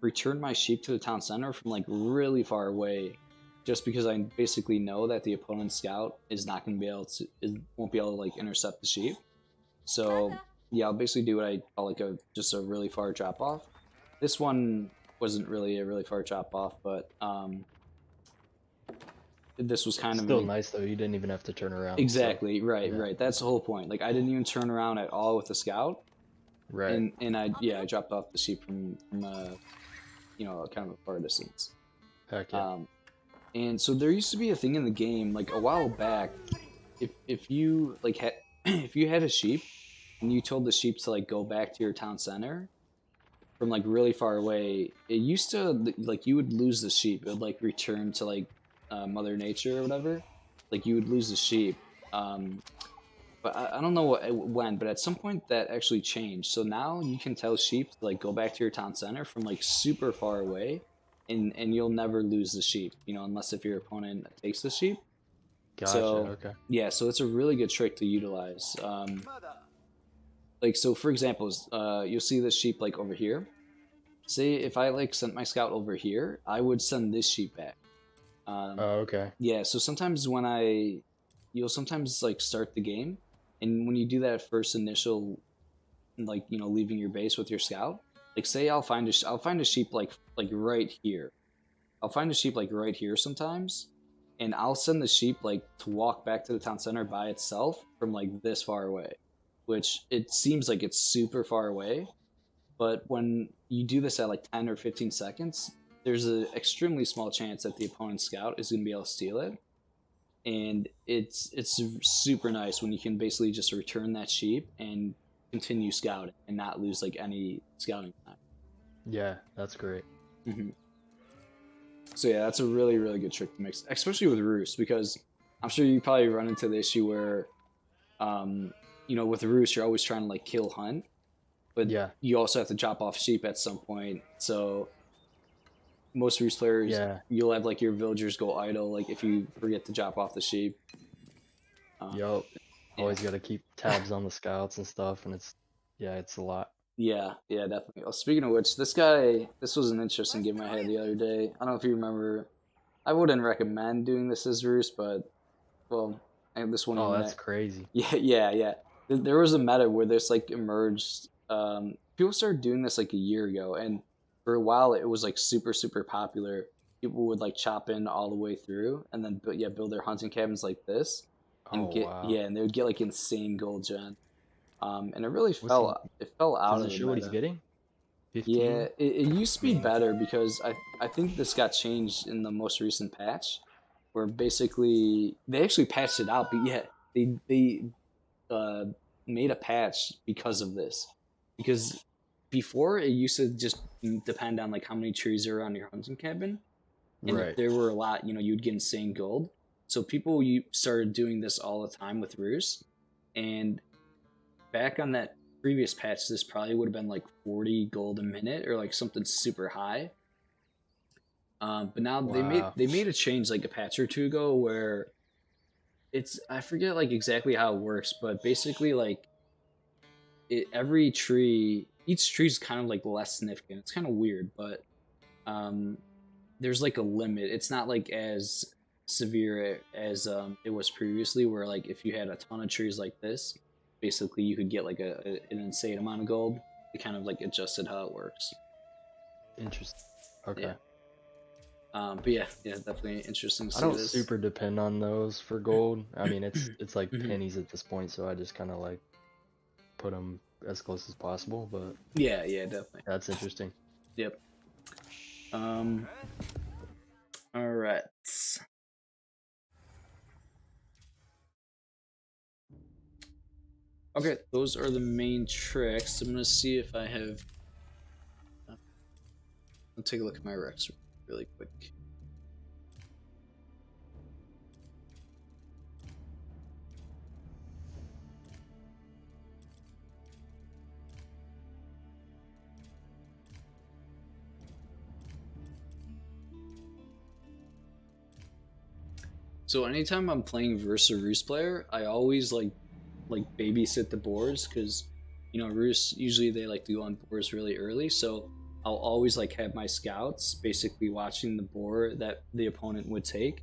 return my sheep to the town center from like really far away, just because I basically know that the opponent's scout is not going to be able to won't be able to like intercept the sheep. So yeah, I'll basically do what I call like just a really far drop off. This one wasn't really a really far drop off, but this was kind of Still nice though. You didn't even have to turn around. exactly So, right, yeah. right. That's the whole point. Like I didn't even turn around at all with the scout, Right. and I dropped off the sheep from kind of a far distance. Heck yeah. And so there used to be a thing in the game like a while back. If you like had if you had a sheep and you told the sheep to like go back to your town center from like really far away, it used to like you would lose the sheep. It would like return to like Mother Nature or whatever. Like you would lose the sheep. But I don't know when, but at some point that actually changed. So now you can tell sheep to like go back to your town center from like super far away, and you'll never lose the sheep. Unless if your opponent takes the sheep. Gotcha. So Okay. yeah, so it's a really good trick to utilize. Like so, for example, you'll see this sheep like over here. Say if I like sent my scout over here, I would send this sheep back. Oh, okay. Yeah, so sometimes you'll sometimes like start the game, and when you do that first initial, like leaving your base with your scout, like say I'll find a sheep like right here. I'll find a sheep like right here sometimes, and I'll send the sheep like to walk back to the town center by itself from like this far away, which it seems like it's super far away, but when you do this at like 10 or 15 seconds, there's an extremely small chance that the opponent's scout is going to be able to steal it, and it's super nice when you can basically just return that sheep and continue scouting and not lose like any scouting time. Yeah, that's great. hmm So yeah, that's a really really good trick to mix, especially with roost, because I'm sure you probably run into the issue where, um, with roost you're always trying to like kill hunt, but Yeah, you also have to chop off sheep at some point. So most roost players, yeah, you'll have like your villagers go idle, like if you forget to chop off the sheep. Um, yup. yeah. Always got to keep tabs on the scouts and stuff, and it's a lot. Yeah, yeah, definitely. Well, speaking of which, this was an interesting game I had the other day. I don't know if you remember. I wouldn't recommend doing this as Roos, but well, this won't Oh, even. that's crazy. Yeah, yeah, yeah. There was a meta where this like emerged. People started doing this like a year ago, and for a while it was like super super popular. People would like chop in all the way through, and then build their hunting cabins like this, and Oh, wow. and they would get like insane gold gen. And it really What's he? fell out Does of it the show what he's meta. getting? Yeah, 15? it used to be better because I think this got changed in the most recent patch, where basically they actually patched it out, but yeah, they uh, made a patch because of this, because before it used to just depend on like how many trees are around your hunting cabin, and if Right. there were a lot, you'd get insane gold. So people you started doing this all the time with Roost, and back on that previous patch, this probably would have been like 40 gold a minute or like something super high. But now Wow. they made a change like a patch or two ago where I forget like exactly how it works, but basically like every tree, each tree is kind of like less significant. It's kind of weird, but um, there's like a limit. It's not like as severe as it was previously, where like if you had a ton of trees like this, basically you could get like an insane amount of gold. It kind of like adjusted how it works. Interesting. Yeah. Okay. But yeah, yeah, definitely interesting to I see don't this. super depend on those for gold. I mean, it's like Mhm. pennies at this point, so I just kind of like put them as close as possible. But Yeah, yeah, definitely. that's interesting. Yep. Um. All right. Okay, those are the main tricks. I'm gonna see if I have. I'll take a look at my Rex really quick. So anytime I'm playing versus a Roost player, I always like babysit the boars, because Roost usually they like to go on boars really early. So I'll always like have my scouts basically watching the boar that the opponent would take,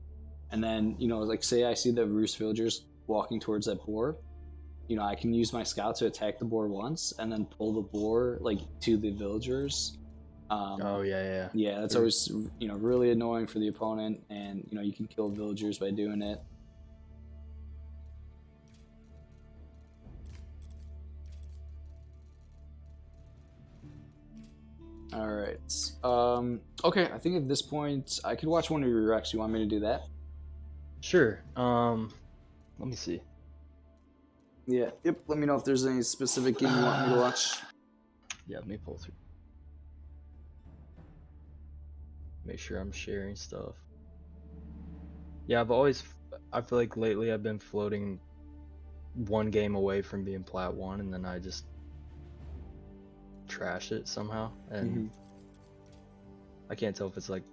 and then like say I see the Roost villagers walking towards that boar, I can use my scout to attack the boar once and then pull the boar like to the villagers. Um, Oh yeah, yeah. yeah, that's They're- always really annoying for the opponent, and you can kill villagers by doing it. All right. Okay, I think at this point I could watch one of your recs. You want me to do that? Sure. Let me see. Yeah. Yep. Let me know if there's any specific game you want me to watch. Yeah, let me pull through. Make sure I'm sharing stuff. Yeah, I feel like lately I've been floating one game away from being plat one, and then I just trash it somehow. And Mm-hmm. I can't tell if it's like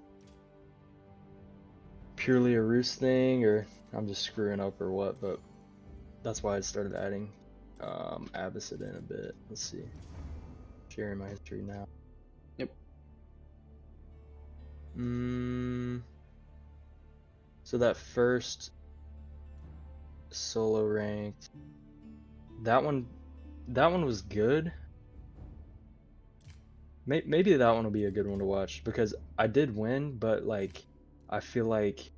purely a roost thing or I'm just screwing up or what, but that's why I started adding Abbasid in a bit. Let's see. Sharing my history now. Yep. So that first solo ranked, that one was good. Maybe that one will be a good one to watch because I did win, but like I feel like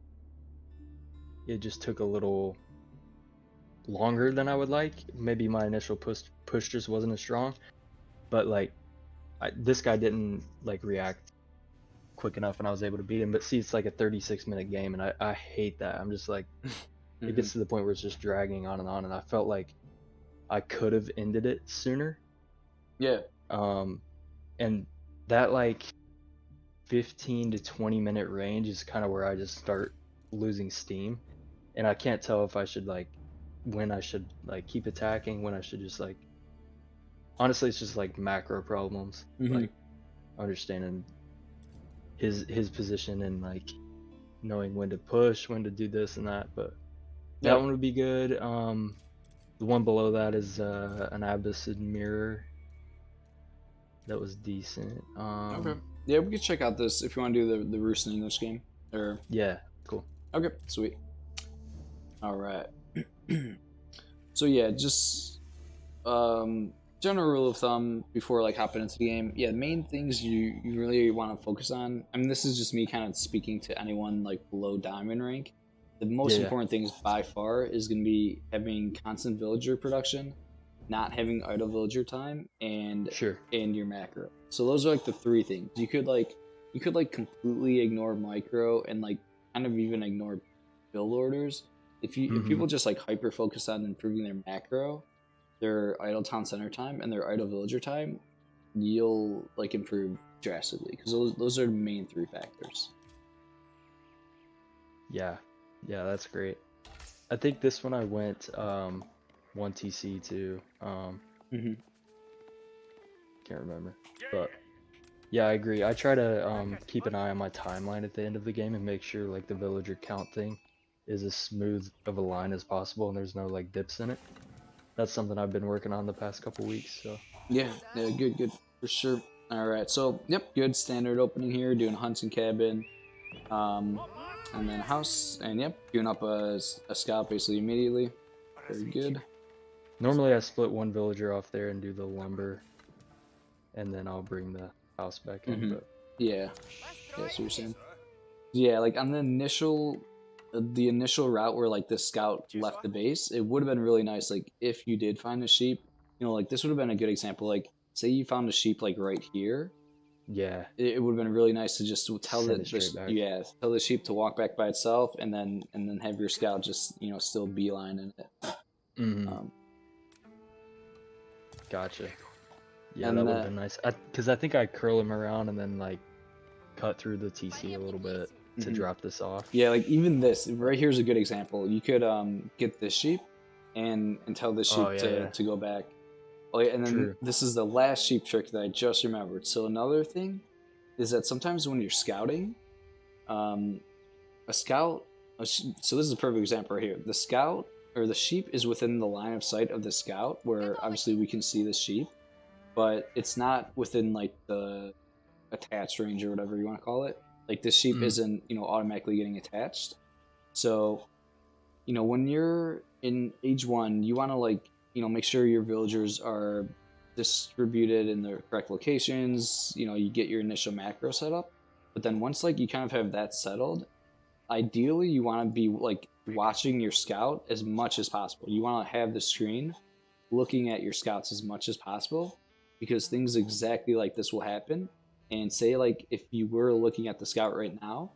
it just took a little longer than I would like. Maybe my initial push just wasn't as strong, but like this guy didn't like react quick enough and I was able to beat him. But see, it's like a 36-minute game and I hate that. I'm just like it gets to the point where it's just dragging on, and I felt like I could have ended it sooner. Yeah. And that like 15 to 20-minute range is kind of where I just start losing steam, and I can't tell if I should like when I should like keep attacking, when I should just like honestly it's just like macro problems, like understanding his position and like knowing when to push, when to do this and that. But that one would be good. The one below that is an Abyssid Mirror. That was decent. Okay. Yeah, we could check out this if you want to do the Roost in English game. Or yeah, cool. Okay, sweet. All right. So yeah, just general rule of thumb before like hopping into the game. Yeah, main things you really want to focus on. I mean, this is just me kind of speaking to anyone like below diamond rank. The most important things by far is going to be having constant villager production, not having idle villager time, and your macro. So those are like the three things. You could completely ignore micro and like kind of even ignore build orders. If people just like hyper focus on improving their macro, their idle town center time, and their idle villager time, you'll like improve drastically because those are the main three factors. Yeah, that's great. I think this one I went 1 TC too. Can't remember, but yeah, I agree. I try to keep an eye on my timeline at the end of the game and make sure like the villager count thing is as smooth of a line as possible and there's no like dips in it. That's something I've been working on the past couple weeks. So yeah, good for sure. All right, so yep, good standard opening here, doing hunts and cabin, and then house, and yep, doing up a scout basically immediately. Very good. Normally I split one villager off there and do the lumber, and then I'll bring the house back in. But yeah, so you're saying, yeah, like on the initial route where like the scout left the base, it would have been really nice like if you did find a sheep, you know, like this would have been a good example. Like say you found a sheep like right here, yeah, it would have been really nice to just tell the sheep to walk back by itself, and then have your scout just, you know, still beeline in it. Gotcha. Yeah, that would have been nice. Because I think I curl him around and then like cut through the TC a little bit to drop this off. Yeah, like even this right here is a good example. You could get this sheep and tell the sheep to go back. Oh yeah, and then this is the last sheep trick that I just remembered. So another thing is that sometimes when you're scouting, so this is a perfect example right here. The scout or the sheep is within the line of sight of the scout, where obviously we can see the sheep, but it's not within like the attached range or whatever you want to call it. Like this sheep isn't, you know, automatically getting attached. So, you know, when you're in age 1, you want to like, you know, make sure your villagers are distributed in the correct locations. You know, you get your initial macro set up, but then once like you kind of have that settled, ideally you want to be like watching your scout as much as possible. You want to have the screen looking at your scouts as much as possible, because things exactly like this will happen. And say like if you were looking at the scout right now,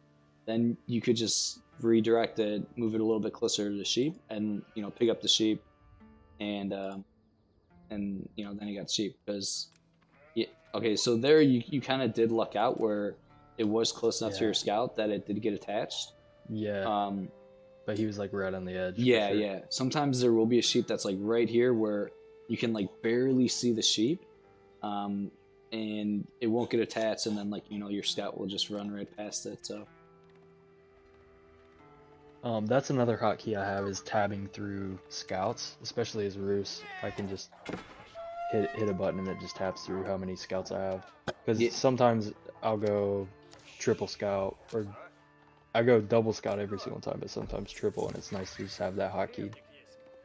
then you could just redirect it, move it a little bit closer to the sheep, and, you know, pick up the sheep, and you know, then you got sheep. Because so there you kind of did luck out where it was close enough to your scout that it did get attached. But he was like right on the edge. Yeah. Sometimes there will be a sheep that's like right here where you can like barely see the sheep, and it won't get attached, and then like, you know, your scout will just run right past it. So that's another hotkey I have is tabbing through scouts, especially as Roos. I can just hit a button and it just taps through how many scouts I have. Because sometimes I'll go triple scout, or I go double scout every single time, but sometimes triple, and it's nice to just have that hotkey.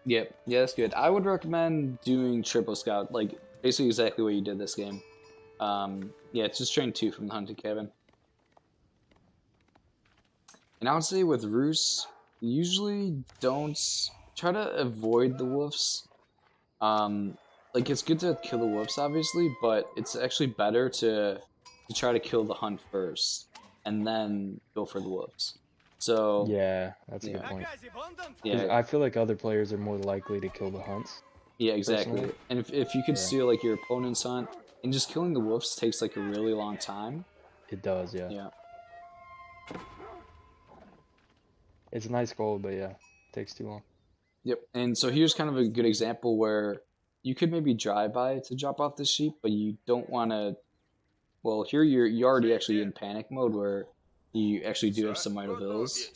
Yep, yeah, that's good. I would recommend doing triple scout, like basically exactly what you did this game. Yeah, it's just train 2 from the hunting cabin. And I would say with Roos, usually don't try to avoid the wolves. Um, like it's good to kill the wolves, obviously, but it's actually better to try to kill the hunt first and then go for the wolves. So Yeah, that's a good yeah, point. Because yeah, I feel like other players are more likely to kill the hunts, yeah, personally. exactly. And if you could Yeah, steal like your opponent's hunt and just killing the wolves takes like a really long time. it does, yeah. Yeah. It's a nice goal, but yeah, it takes too long. Yep. And so here's kind of a good example where you could maybe drive by to drop off the sheep, but you don't want to. Well, here you're already actually in panic mode where you actually do have some idle bills,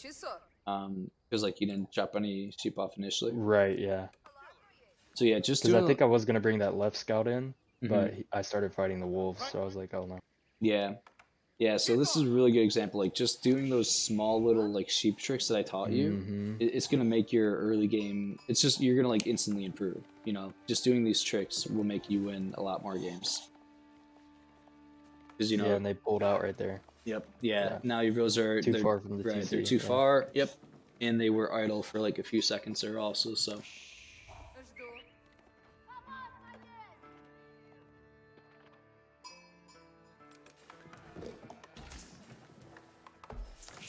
because like you didn't drop any sheep off initially. Right, yeah. So yeah, just Because I doing. think I was gonna bring that left scout in, Mhm. but I started fighting the wolves, so I was like, oh no. Yeah, yeah. So this is a really good example. Like just doing those small little like sheep tricks that I taught you, Mm-hmm. it's gonna make your early game. It's just you're gonna like instantly improve. You know, just doing these tricks will make you win a lot more games. Because you Yeah, know. and they pulled out right there. Yep. Yeah. Yeah, Now your bills are too they're far from the right. They're TC. too Yeah. far. Yep. And they were idle for like a few seconds there also. So.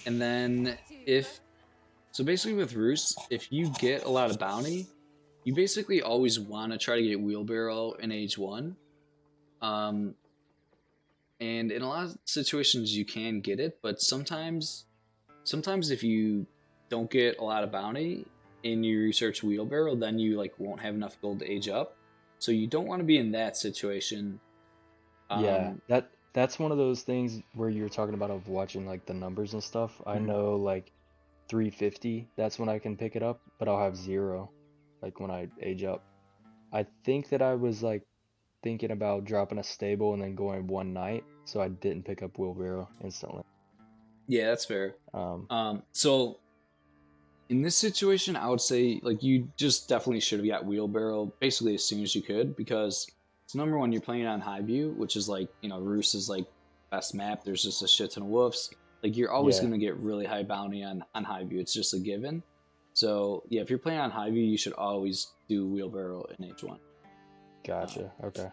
And then if so, basically with Roost, if you get a lot of bounty, you basically always want to try to get wheelbarrow in age 1. Um, and in a lot of situations you can get it, but sometimes if you don't get a lot of bounty and you research wheelbarrow, then you like won't have enough gold to age up. So you don't want to be in that situation. Yeah, Um, that's one of those things where you're talking about of watching like the numbers and stuff. I mhm. know like 350, that's when I can pick it up, but I'll have 0 like when I age up. I think that I was like thinking about dropping a stable and then going one night, so I didn't pick up wheelbarrow instantly. Yeah, that's fair. Um, So in this situation, I would say like you just definitely should have got wheelbarrow basically as soon as you could because it's number one you're playing on high view, which is like Roos is like best map. There's just a shit ton of wolves. Like you're always yeah, gonna get really high bounty on high view. It's just a given. So yeah, if you're playing on high view, you should always do wheelbarrow in H1. Um, gotcha. Okay.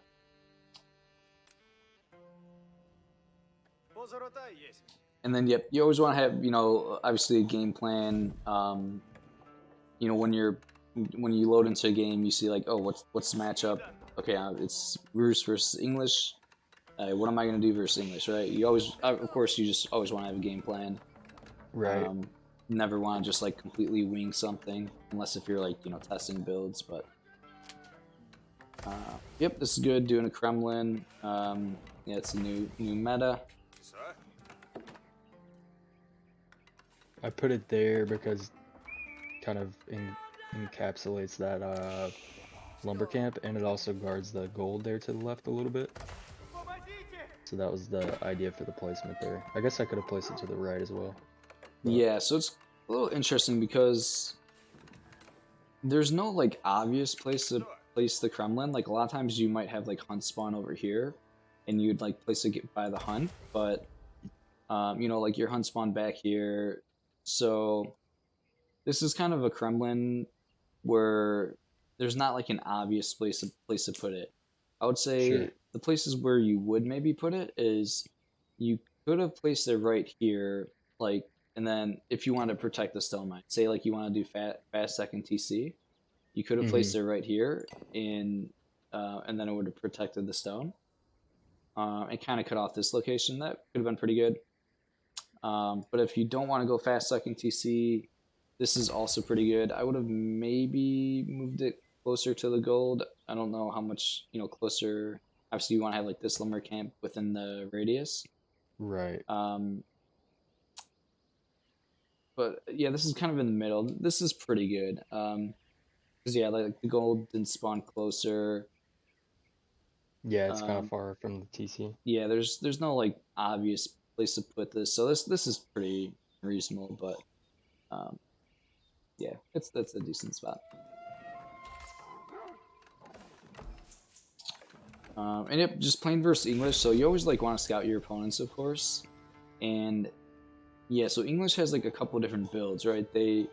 and then yep, you always want to have obviously a game plan. When you load into a game, you see like, oh, what's the matchup? Okay, it's Roos versus English. What am I going to do versus English? Right? You always, of course, you just always want to have a game plan. Right. Um, Never want to just like completely wing something, unless if you're like testing builds. But yep, this is good. Doing a Kremlin. Yeah, it's a new meta. I put it there because kind of encapsulates that lumber camp, and it also guards the gold there to the left a little bit. So that was the idea for the placement there. I guess I could have placed it to the right as well. But Yeah, so it's a little interesting because there's no like obvious place to place the Kremlin. Like a lot of times you might have like hunt spawn over here, and you'd like place it by the hunt, but like your hunt spawn back here. So this is kind of a Kremlin where there's not like an obvious place to put it. I would say sure. the places where you would maybe put it is you could have placed it right here, like, and then if you want to protect the stone mine, say like you want to do fast second TC, you could have Mm-hmm. placed it right here, and then it would have protected the stone. It kind of cut off this location. That could have been pretty good. But if you don't want to go fast second TC, this is also pretty good. I would have maybe moved it closer to the gold. I don't know how much, closer. Obviously, you want to have like this lumber camp within the radius. Right. But yeah, this is kind of in the middle. This is pretty good. Because yeah, like the gold didn't spawn closer. Yeah, it's kind of Um, far from the TC. yeah, there's no like obvious place to put this. So this is pretty reasonable, but yeah, that's a decent spot. And yep, just playing versus English. So you always like want to scout your opponents, of course, and yeah. So English has like a couple different builds, right? They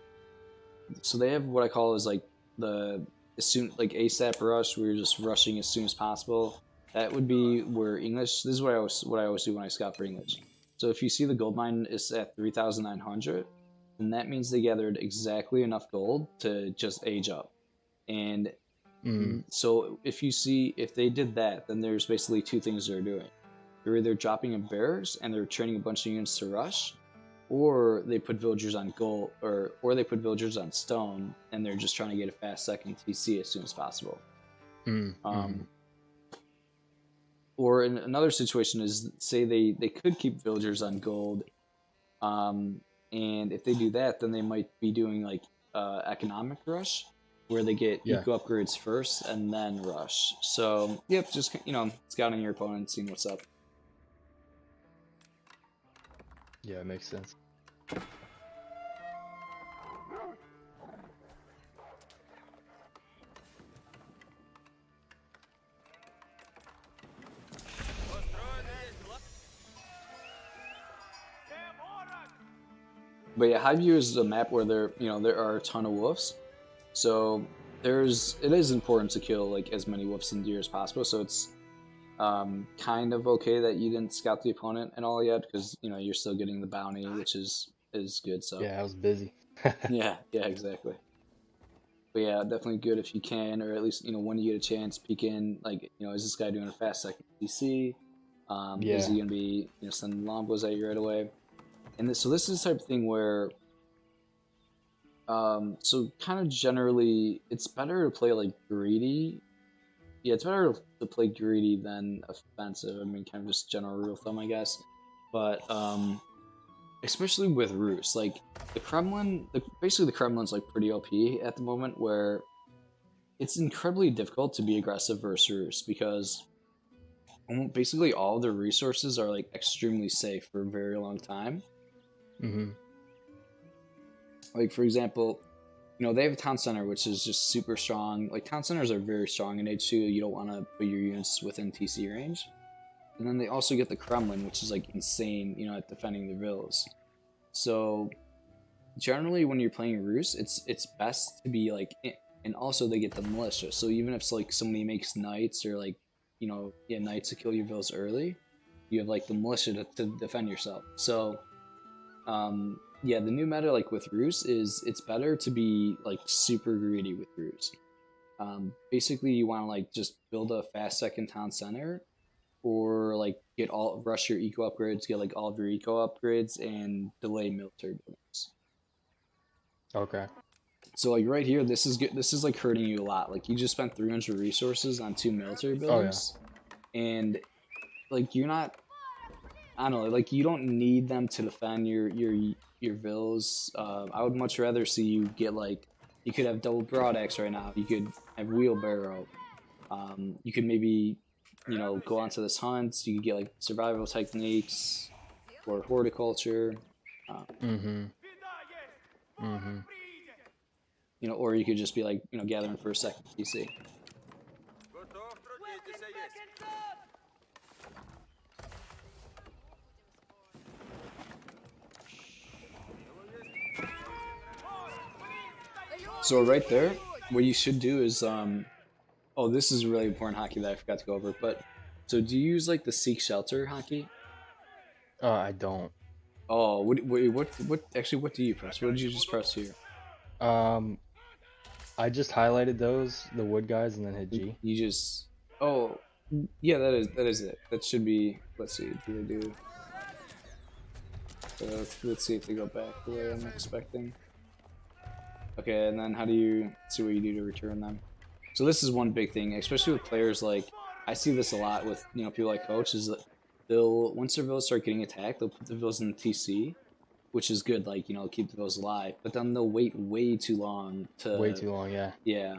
have what I call is like the as soon like ASAP rush, where you're just rushing as soon as possible. That would be where English. This is what I always do when I scout for English. So if you see the gold mine is at 3,900, then that means they gathered exactly enough gold to just age up. And so if they did that, then there's basically two things they're doing. They're either dropping in bears and they're training a bunch of units to rush, or they put villagers on gold, or they put villagers on stone, and they're just trying to get a fast second TC as soon as possible. Or in another situation is, say they could keep villagers on gold, and if they do that, then they might be doing like economic rush, where they get eco upgrades first and then rush. So yep, just scouting your opponent, seeing what's up. Yeah, it makes sense. But yeah, Highview is a map where there are a ton of wolves, so it is important to kill like as many wolves and deer as possible. So it's kind of okay that you didn't scout the opponent and all yet, because you're still getting the bounty, which is good. So yeah, I was busy. yeah, exactly. But yeah, definitely good if you can, or at least when you get a chance, peek in. Like is this guy doing a fast second DC? Is he gonna be sending longbows at you right away? And so this is the type of thing where, so kind of generally, it's better to play like greedy. Yeah, it's better to play greedy than offensive. I mean, kind of just general rule of thumb, I guess. But especially with Rus, like the Kremlin, basically the Kremlin's like pretty OP at the moment, where it's incredibly difficult to be aggressive versus Rus, because basically all of their resources are like extremely safe for a very long time. Like for example, they have a town center, which is just super strong. Like town centers are very strong in H2. You don't want to put your units within TC range. And then they also get the Kremlin, which is like insane, at defending the villas. So generally when you're playing Rus, it's best to be like, and also they get the militia. So even if like somebody makes knights, or like, knights to kill your villas early, you have like the militia to defend yourself. So yeah, the new meta like with Rus is it's better to be like super greedy with Rus. Basically you want to like just build a fast second town center, or like rush your eco upgrades, get like all of your eco upgrades, and delay military buildings. Okay. So like right here, this is good. This is like hurting you a lot. Like you just spent 300 resources on 2 military buildings, and like you're not. I don't know. Like you don't need them to defend your villas. I would much rather see you get like, you could have double broad axe right now. You could have wheelbarrow. You could maybe go onto this hunt. You could get like survival techniques or horticulture. Or you could just be like gathering for a second TC. So right there, what you should do is oh, this is really important hockey that I forgot to go over. But so do you use like the seek shelter hockey? I don't. Oh, what actually, what do you press? What did you just press here? I just highlighted those, the wood guys, and then hit G. You just, oh, yeah, that is it. That should be, let's see, do they do, let's see if they go back the way I'm expecting. Okay, and then how do you, see what you do to return them? So this is one big thing, especially with players like, I see this a lot with, people like Coach, is that once their villas start getting attacked, they'll put the villas in the TC, which is good, like, keep the villas alive, but then they'll wait way too long to... Way too long, yeah. Yeah.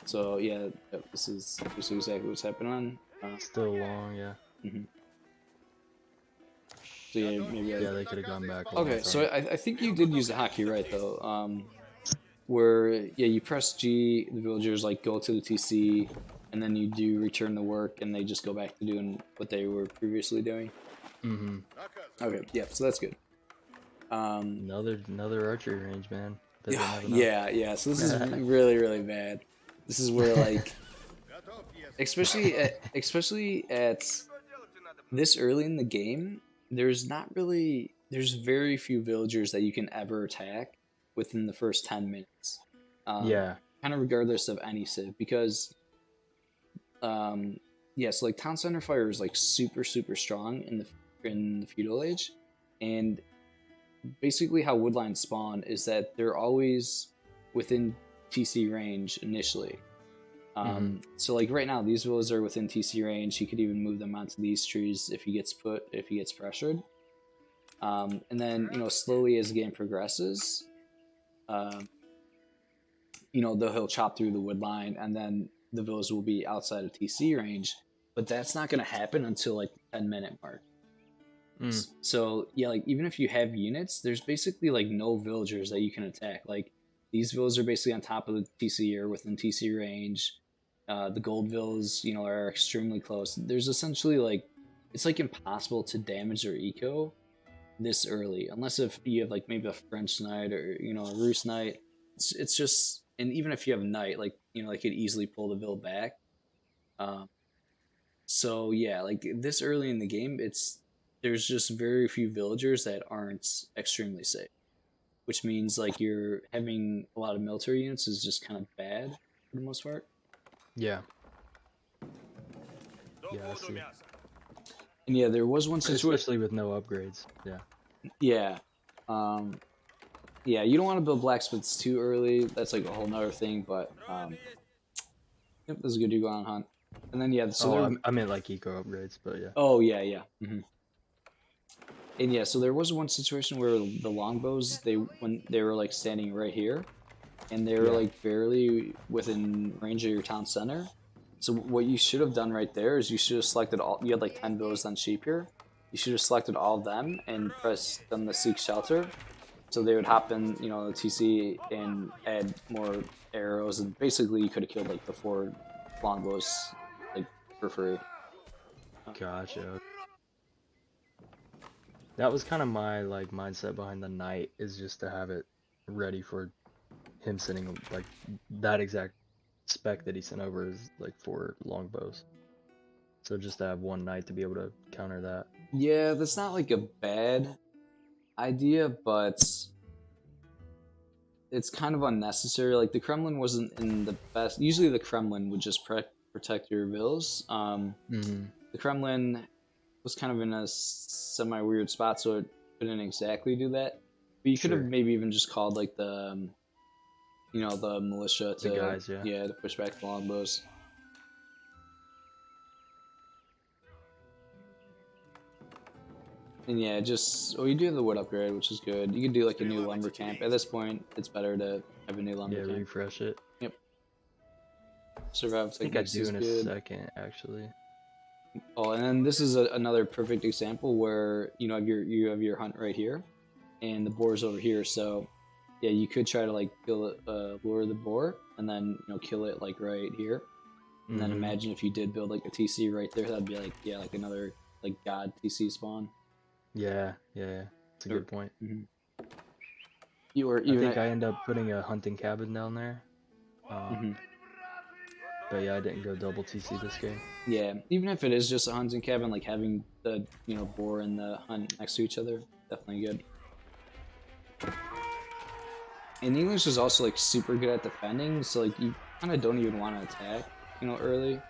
So, yeah, this is exactly what's happening on... Still long, yeah. Mm-hmm. So yeah, maybe. Yeah, they could have gone back a long Okay, time. so I think you did use the hotkey right though. Where yeah, you press G, the villagers like go to the TC, and then you do return to work, and they just go back to doing what they were previously doing. Mm-hmm. Okay, yeah, so that's good. Another archery range, man. Yeah. So this is really bad. This is where like, especially at this early in the game, there's very few villagers that you can ever attack within the first 10 minutes. Yeah. Kind of regardless of any civ, because so like town center fire is like super strong in the feudal age, and basically how woodlines spawn is that they're always within TC range initially. So like right now, these villas are within TC range. He could even move them onto these trees if he gets pressured. And then slowly as the game progresses, he'll chop through the wood line, and then the villas will be outside of TC range. But that's not going to happen until like the 10-minute mark. So yeah, like even if you have units, there's basically like no villagers that you can attack. Like these villas are basically on top of the TC or within TC range. The gold villas, are extremely close. There's essentially like it's like impossible to damage their eco this early, unless if you have like maybe a French knight or a Rus knight. It's just, and even if you have a knight, like they could easily pull the vill back. So yeah, like this early in the game, there's just very few villagers that aren't extremely safe, which means like you're having a lot of military units is just kind of bad for the most part. Yeah. Yeah, I see. And yeah, there was one situation, especially with no upgrades. Yeah. Yeah. Yeah, you don't want to build blacksmiths too early. That's like a whole nother thing, but yep, this is good to go on hunt. And then yeah, so I meant like eco upgrades, but yeah. Oh yeah. And yeah, so there was one situation where the longbows, when they were like standing right here, and they were like barely within range of your town center. So what you should have done right there is you should have selected all. You had like 10 villas on sheep here. You should have selected all of them and pressed them to seek shelter. So they would hop in, the TC and add more arrows, and basically you could have killed like the 4 longbows like for free. Gotcha. That was kind of my like mindset behind the knight, is just to have it ready for him sending like that exact spec that he sent over is like 4 longbows. So just to have one knight to be able to counter that. Yeah, that's not like a bad idea, but it's kind of unnecessary. Like the Kremlin wasn't in the best. Usually the Kremlin would just protect your villas. The Kremlin was kind of in a semi weird spot, so it couldn't exactly do that. But you could have maybe even just called like the the militia to to push back the longbows. And yeah, you do have the wood upgrade, which is good. You could do like a new lumber camp. At this point, it's better to have a new lumber camp. Yeah, refresh it. Yep. Survival techniques. I think I do in a second, actually. Oh, and then this is another perfect example where you have your hunt right here, and the boar's over here. So yeah, you could try to like kill it, lure the boar, and then kill it like right here. And then imagine if you did build like a TC right there, that'd be like like another like god TC spawn. Yeah, it's a good point. I think I end up putting a hunting cabin down there. But yeah, I didn't go double TC this game. Yeah, even if it is just a hunting cabin, like having the boar and the hunt next to each other, definitely good. And English is also like super good at defending, so like you kind of don't even want to attack, early.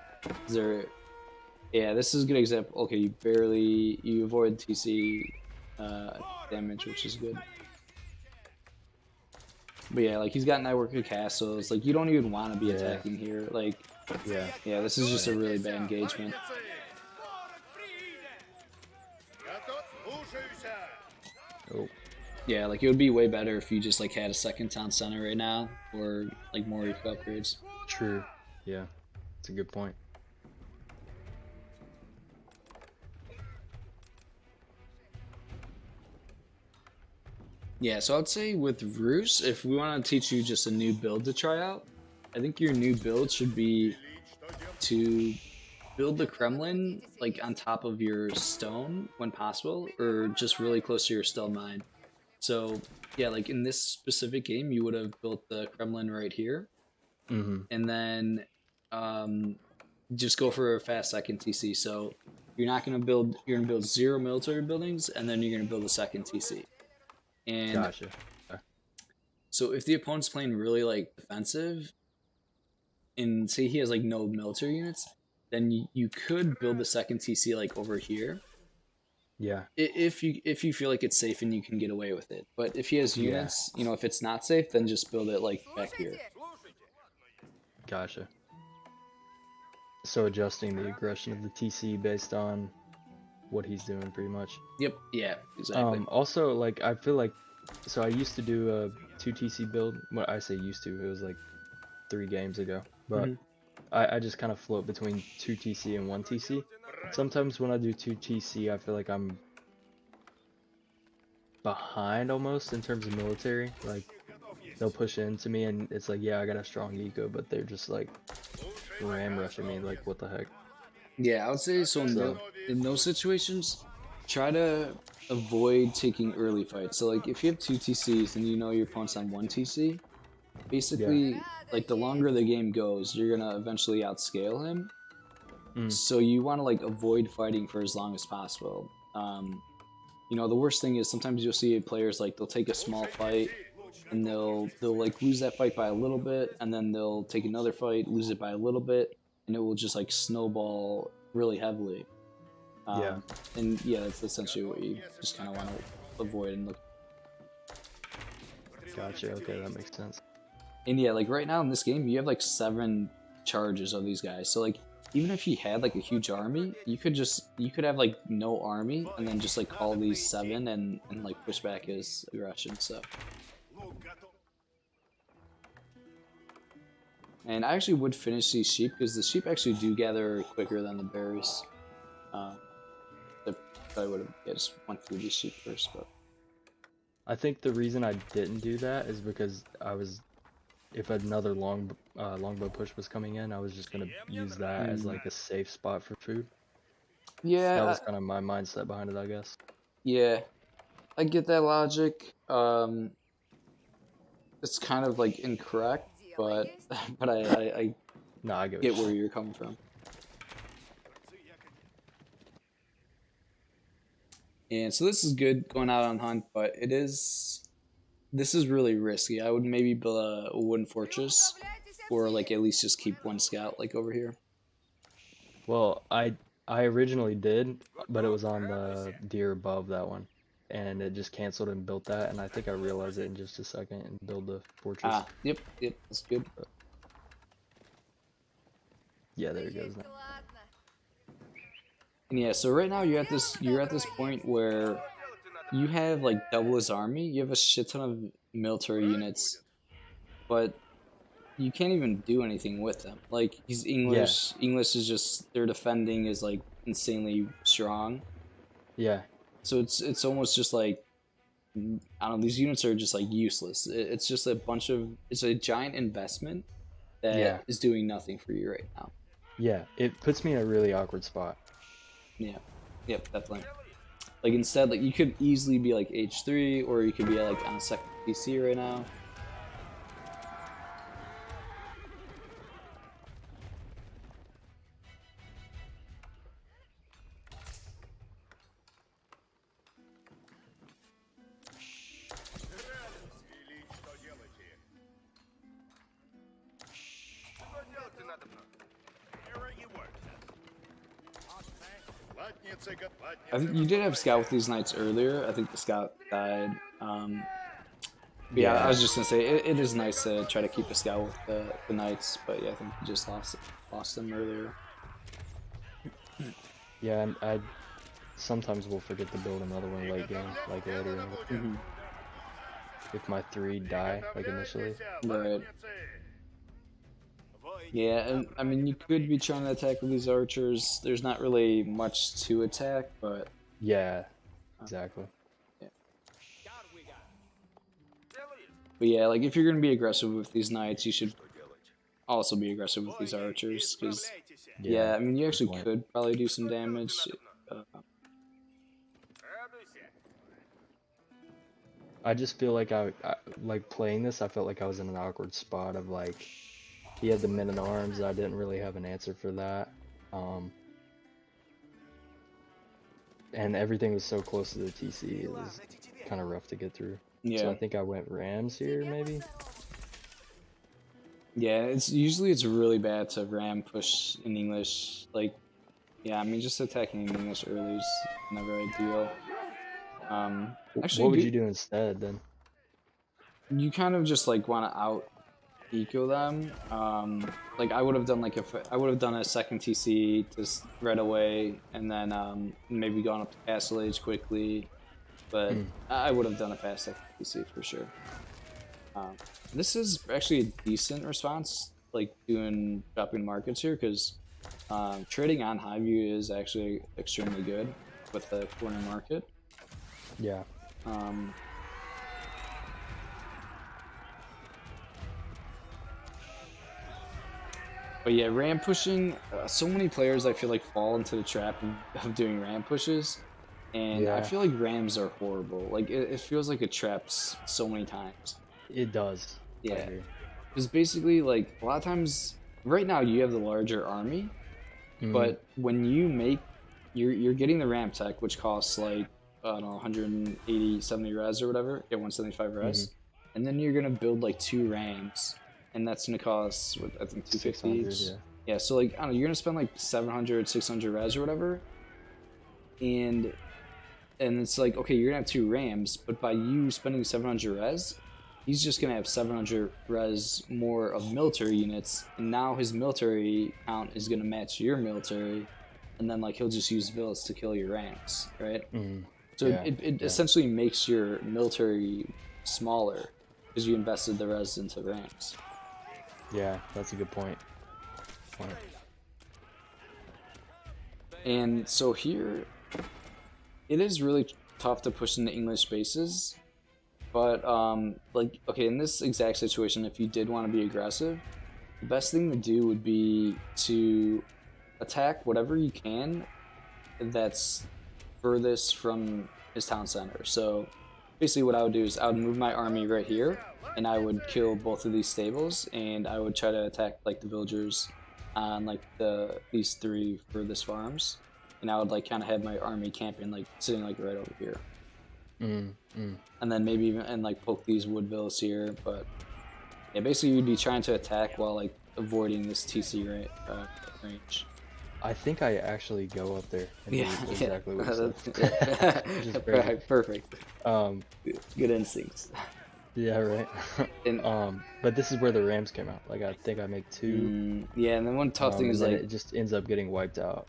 Yeah, this is a good example. Okay, you avoid TC damage, which is good. But yeah, like he's got network of castles. Like you don't even want to be attacking here. Like yeah, this is just a really bad engagement. Oh. Yeah, like it would be way better if you just like had a second town center right now, or like more eco upgrades. True. Yeah, it's a good point. Yeah, so I'd say with Roos, if we want to teach you just a new build to try out, I think your new build should be to build the Kremlin like on top of your stone when possible, or just really close to your stone mine. So yeah, like in this specific game, you would have built the Kremlin right here, Mm-hmm. and then um, just go for a fast second TC. So you're not gonna build. You're gonna build 0 military buildings, and then you're gonna build a second TC. And Gotcha. so if the opponent's playing really like defensive, and say he has like no military units, then you could build the second TC like over here Yeah. if you feel like it's safe and you can get away with it. But if he has Yeah. units, you know, if it's not safe, then just build it like back here. Gotcha. So adjusting the aggression of the TC based on what he's doing, pretty much. Yep. Yeah. Exactly. Also, like I feel like, so I used to do a 2 TC build. Well, I say used to, it was like 3 games ago. But I just kind of float between 2 TC and 1 TC. Sometimes when I do 2 TC, I feel like I'm behind almost in terms of military. Like they'll push into me and it's like, yeah, I got a strong eco, but they're just like ram rushing me. Like, what the heck? Yeah, I would say so. In those situations, try to avoid taking early fights. So like if you have 2 TCs and you know your opponent's on 1 TC, basically like the longer the game goes, you're gonna eventually outscale him. So you want to like avoid fighting for as long as possible. You know, the worst thing is sometimes you'll see players like they'll take a small fight and they'll like lose that fight by a little bit, and then they'll take another fight, lose it by a little bit, and it will just like snowball really heavily. Yeah. And yeah, that's essentially what you just kind of want to avoid and look. Gotcha. Okay, that makes sense. And yeah, like right now in this game, you have like 7 charges of these guys. So like even if he had like a huge army, you could have like no army and then just like call these 7 and like push back his aggression. So. And I actually would finish these sheep because the sheep actually do gather quicker than the berries. I probably would have just went through these sheep first, but I think the reason I didn't do that is because if another longbow push was coming in, I was just gonna use that as like a safe spot for food. yeah, That was kind of my mindset behind it, I guess. yeah, I get that logic. It's kind of like incorrect, but I No, I get where you're coming from. And so this is good going out on hunt, but this is really risky. I would maybe build a wooden fortress, or like at least just keep 1 scout like over here. Well, I originally did, but it was on the deer above that one, and it just canceled and built that, and I think I realized it in just a second and build the fortress. Yep, that's good. Yeah, there it goes now. And yeah, so right now you're at this point where you have like double his army. You have a shit ton of military units, but you can't even do anything with them. Like he's English. Yeah. English is just their defending is like insanely strong. Yeah. So it's almost just like I don't know. These units are just like useless. It's just it's a giant investment that is doing nothing for you right now. Yeah, it puts me in a really awkward spot. Yeah. Yep, definitely. Like instead, like you could easily be like H3, or you could be like on a second PC right now. I think you did have scout with these knights earlier. I think the scout died. Yeah, I was just gonna say it is nice to try to keep a scout with the knights, but yeah, I think you just lost them earlier. Yeah, and I sometimes will forget to build another one late game, like later. If my 3 die, like initially. Right. Yeah, and I mean, you could be trying to attack with these archers. There's not really much to attack, but... Yeah, exactly. Yeah. But yeah, like if you're gonna be aggressive with these knights, you should also be aggressive with these archers, because Yeah, yeah, I mean you good actually point. could probably do some damage. Uh, I just feel like like playing this. I felt like I was in an awkward spot of like he had the men at arms. I didn't really have an answer for that. Um, and everything was so close to the TC. It was kind of rough to get through. So yeah, I think I went Rams here, maybe. yeah, it's really bad to ram push in English. Like, yeah, I mean just attacking in English early is never ideal. Actually, What would do you do instead then? you kind of just like want to out eco them? Like I would have done like if I would have done a second TC right away, and then maybe gone up to Castle Age quickly. But Hmm. I would have done a fast second TC for sure. Um, this is actually a decent response, like doing dropping markets here, because trading on Highview is actually extremely good with the corner market. Yeah. Um, but yeah, ram pushing. So many players I feel like fall into the trap of doing ram pushes, and I Yeah. feel like rams are horrible. Like it feels like it traps so many times. It does. I Yeah, agree. because basically, like a lot of times, right now you have the larger army, Mm, but when you make you're getting the ramp tech, which costs like I don't know 180 70 res or whatever, get 175 mm-hmm. res, and then you're gonna build like two rams, and that's gonna cost what, I think 250 600. each. Yeah. Yeah, so like I don't know, you're gonna spend like 700 600 res or whatever, and it's like okay, you're gonna have two rams, but by you spending 700 res, he's just gonna have 700 res more of military units, and now his military count is gonna match your military, and then like he'll just use villas to kill your rams, right? Mm, So yeah. it Yeah. essentially makes your military smaller because you invested the res into rams. Yeah. That's a good point. Point. And so here, it is really tough to push into English spaces. But like okay, in this exact situation, if you did want to be aggressive, the best thing to do would be to attack whatever you can that's furthest from his town center. So basically, what I would do is I would move my army right here, and I would kill both of these stables, and I would try to attack like the villagers on like these three furthest farms, and I would like kind of have my army camping like sitting like right over here, Mm, mm. and then maybe even and like poke these wood villas here. But yeah, basically you'd be trying to attack while like avoiding this TC range. I think I actually go up there and Yeah, do yeah, exactly what you yeah. said, which is crazy. Perfect. Um, Good instincts. yeah, right. And But this is where the Rams came out. Like I think I make two, yeah, and then one tough thing and is then like it just ends up getting wiped out.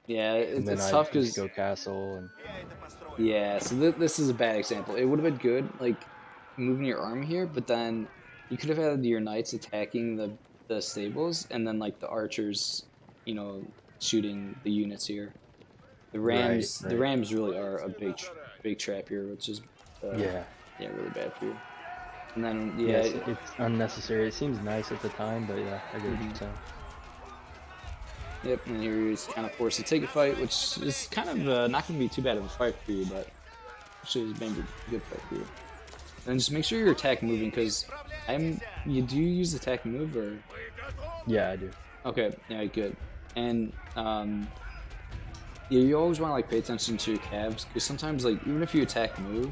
yeah, And then it's I tough just because go castle and yeah. So this is a bad example. It would have been good like moving your army here, but then you could have had your knights attacking the stables, and then like the archers, you know, shooting the units here. right, The right. Rams really are a big trap here, which is Yeah, yeah really bad for you. And then yes, yeah, it's unnecessary. It seems nice at the time, but yeah, I get what you're saying. yep. And here he's kind of forced to take a fight, which is kind of not going to be too bad of a fight for you, but actually it's maybe a good fight for you. And just make sure your attack moving, because you do use attack move or Yeah, I do. okay, yeah, good. And yeah, you always want to like pay attention to your calves, because sometimes like even if you attack move,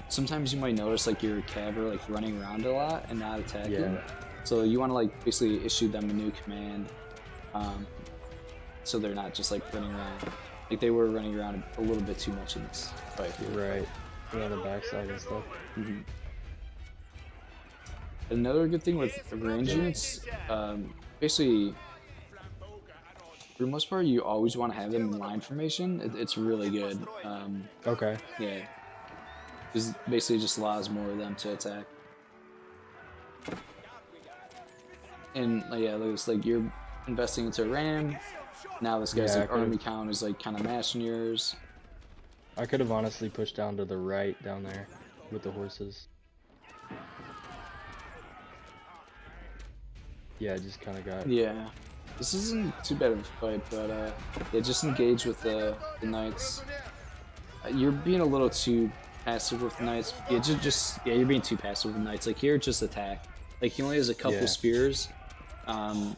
sometimes you might notice like your cav are like running around a lot and not attacking. Yeah, So you want to like basically issue them a new command, so they're not just like running around. Like they were running around a little bit too much in this fight here. right. Yeah, the backside and stuff. Mm-hmm. Another good thing with range units, basically, for the most part, you always want to have them in line formation. It's really good. Okay. Yeah, because basically just allows more of them to attack. And yeah, it's like you're investing into a ram. Now this guy's Yeah, like army count is like kind of matching yours. I could have honestly pushed down to the right down there with the horses. Yeah, it just kind of got. Yeah. This isn't too bad of a fight, but yeah, just engage with the knights. You're being a little too passive with the knights. Yeah, yeah, you're being too passive with the knights. Like here, just attack. Like he only has a couple Yeah. spears. Um,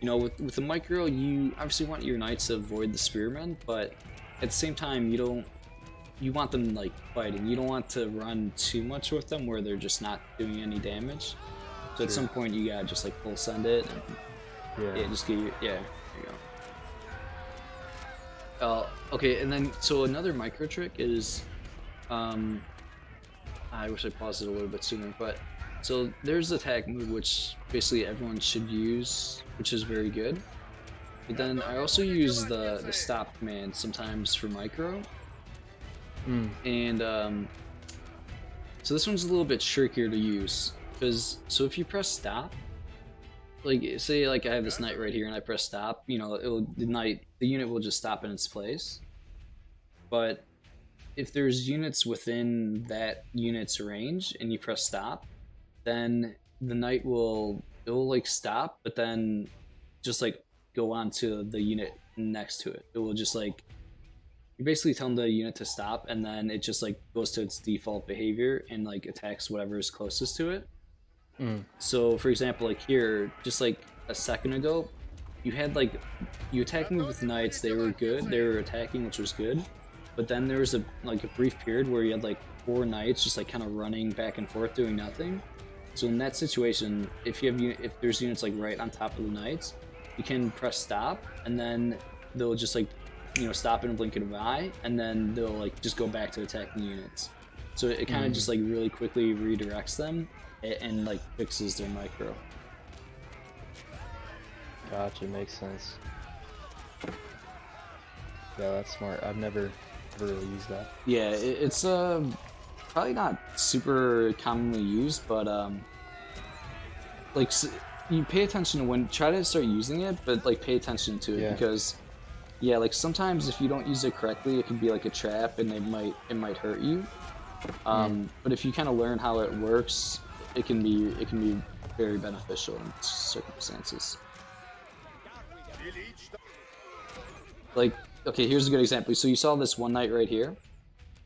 you know, with the micro, you obviously want your knights to avoid the spearmen, but at the same time, you want them like fighting. You don't want to run too much with them where they're just not doing any damage. So at some point, you gotta just like full send it. And, yeah, just get your there you go. Okay, and then so another micro trick is, I wish I paused it a little bit sooner, but so there's the attack move which basically everyone should use, which is very good. But then I also use the stop command sometimes for micro, and so this one's a little bit trickier to use because so if you press stop, like say like I have this knight right here and I press stop, you know, the unit will just stop in its place. But if there's units within that unit's range and you press stop, then the knight will like stop, but then just like go on to the unit next to it. It will just like you basically tell the unit to stop, and then it just like goes to its default behavior and like attacks whatever is closest to it. So for example, like here, just like a second ago, you had like you attacking with knights, they were good, they were attacking, which was good. But then there was a brief period where you had like 4 knights just like kind of running back and forth doing nothing. So in that situation, if there's units like right on top of the knights, you can press stop, and then they'll just like stop in a blink of an eye, and then they'll like just go back to attacking units. So it kind of just like really quickly redirects them and like fixes their micro. Gotcha, makes sense. Yeah, that's smart. I've never really used that. Yeah, it's probably not super commonly used, but like you pay attention to try to start using it, but like pay attention to it because yeah, like sometimes if you don't use it correctly, it can be like a trap and it might hurt you. But if you kind of learn how it works, it can be very beneficial in circumstances. Like, okay, here's a good example. So you saw this one knight right here.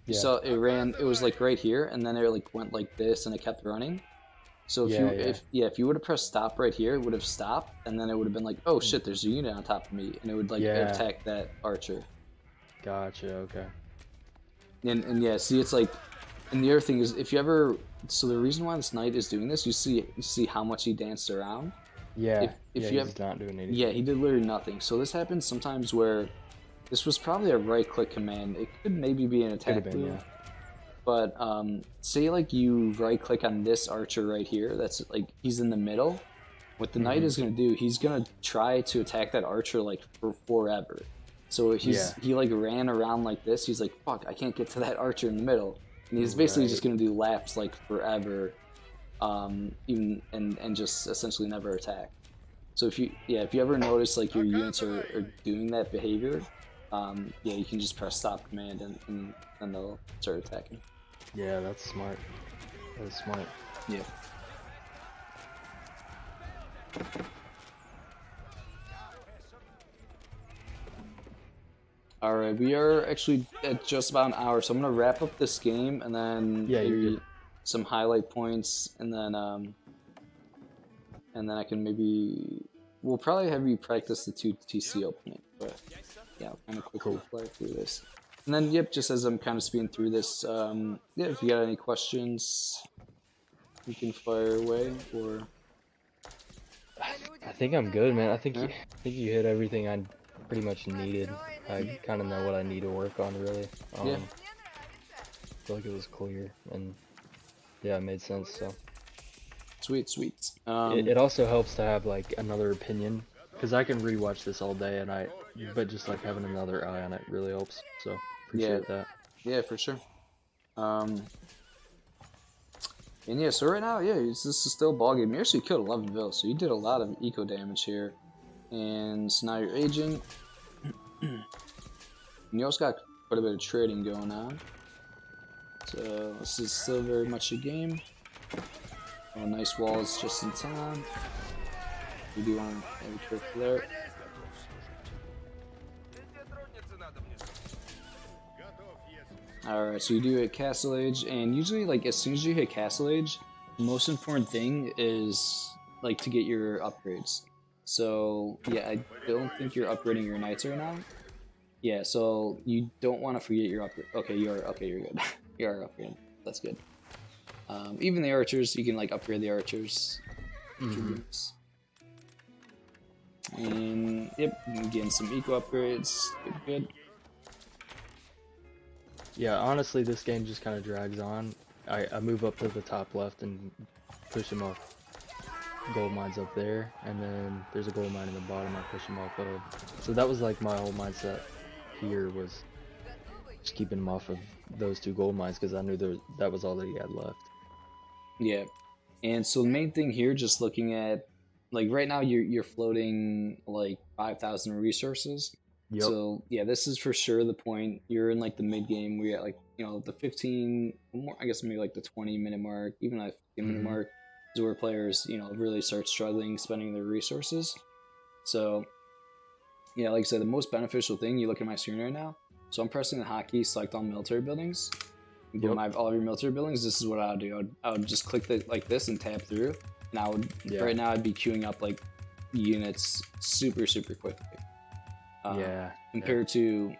You saw it was like right here, and then it like went like this, and it kept running. So if you would have pressed stop right here, it would have stopped, and then it would have been like, oh shit, there's a unit on top of me, and it would like attack that archer. Gotcha. Okay. And yeah, see, it's like, and the other thing is, if you ever, so the reason why this knight is doing this, you see how much he danced around. Yeah. If he's not doing anything. Yeah, he did literally nothing. So this happens sometimes where this was probably a right-click command. It could maybe be an attack move. Yeah. But say like you right-click on this archer right here. That's like he's in the middle. What the knight is gonna do, he's gonna try to attack that archer like for forever. So he like ran around like this. He's like, fuck, I can't get to that archer in the middle, and he's basically just gonna do laps like forever, even and just essentially never attack. So if you ever notice like your units are doing that behavior, you can just press stop command and they'll start attacking. Yeah, that's smart. That's smart. Yeah. All right, we are actually at just about an hour, so I'm gonna wrap up this game and then maybe some highlight points, and then I can we'll probably have you practice the 2 TC opening, but yeah, I'll kind of quickly fly through this. And then, just as I'm kind of speeding through this, if you got any questions, you can fire away, or... I think I'm good, man. I think you hit everything I pretty much needed. I kind of know what I need to work on, really. I feel like it was clear, and yeah, it made sense, so... Sweet. It also helps to have, like, another opinion, because I can rewatch this all day, but just, like, having another eye on it really helps, so appreciate that. Yeah, for sure. And yeah, so right now, this is still a ball game. You actually killed 11 vills, so you did a lot of eco damage here. And so now you're aging. And you also got quite a bit of trading going on. So this is still very much a game. Oh, nice walls just in time. You do want to be careful there. Alright, so you do hit Castle Age, and usually, like, as soon as you hit Castle Age, the most important thing is, like, to get your upgrades. So, yeah, I don't think you're upgrading your knights right now. Yeah, so you don't want to forget your upgrade. Okay, you're good. You are upgraded. That's good. Even the archers, you can, like, upgrade the archers. Tribunes. And, yep, I'm getting some eco upgrades. Good. Yeah, honestly, this game just kind of drags on. I move up to the top left and push him off gold mines up there, and then there's a gold mine in the bottom. I push him off of. So that was like my whole mindset here, was just keeping him off of those 2 gold mines because I knew that was all that he had left. Yeah, and so the main thing here, just looking at, like, right now you're floating like 5,000 resources. Yep. So yeah, this is for sure the point. You're in like the mid game. We at like, you know, the 15, more, I guess maybe like the 20-minute mark, even like 15-minute mark, is where players, you know, really start struggling spending their resources. So yeah, like I said, the most beneficial thing, you look at my screen right now. So I'm pressing the hotkey, select all military buildings. Yep. All of your military buildings. This is what I would do. I would just click like this and tab through. And I would right now I'd be queuing up like units super quickly. Compared to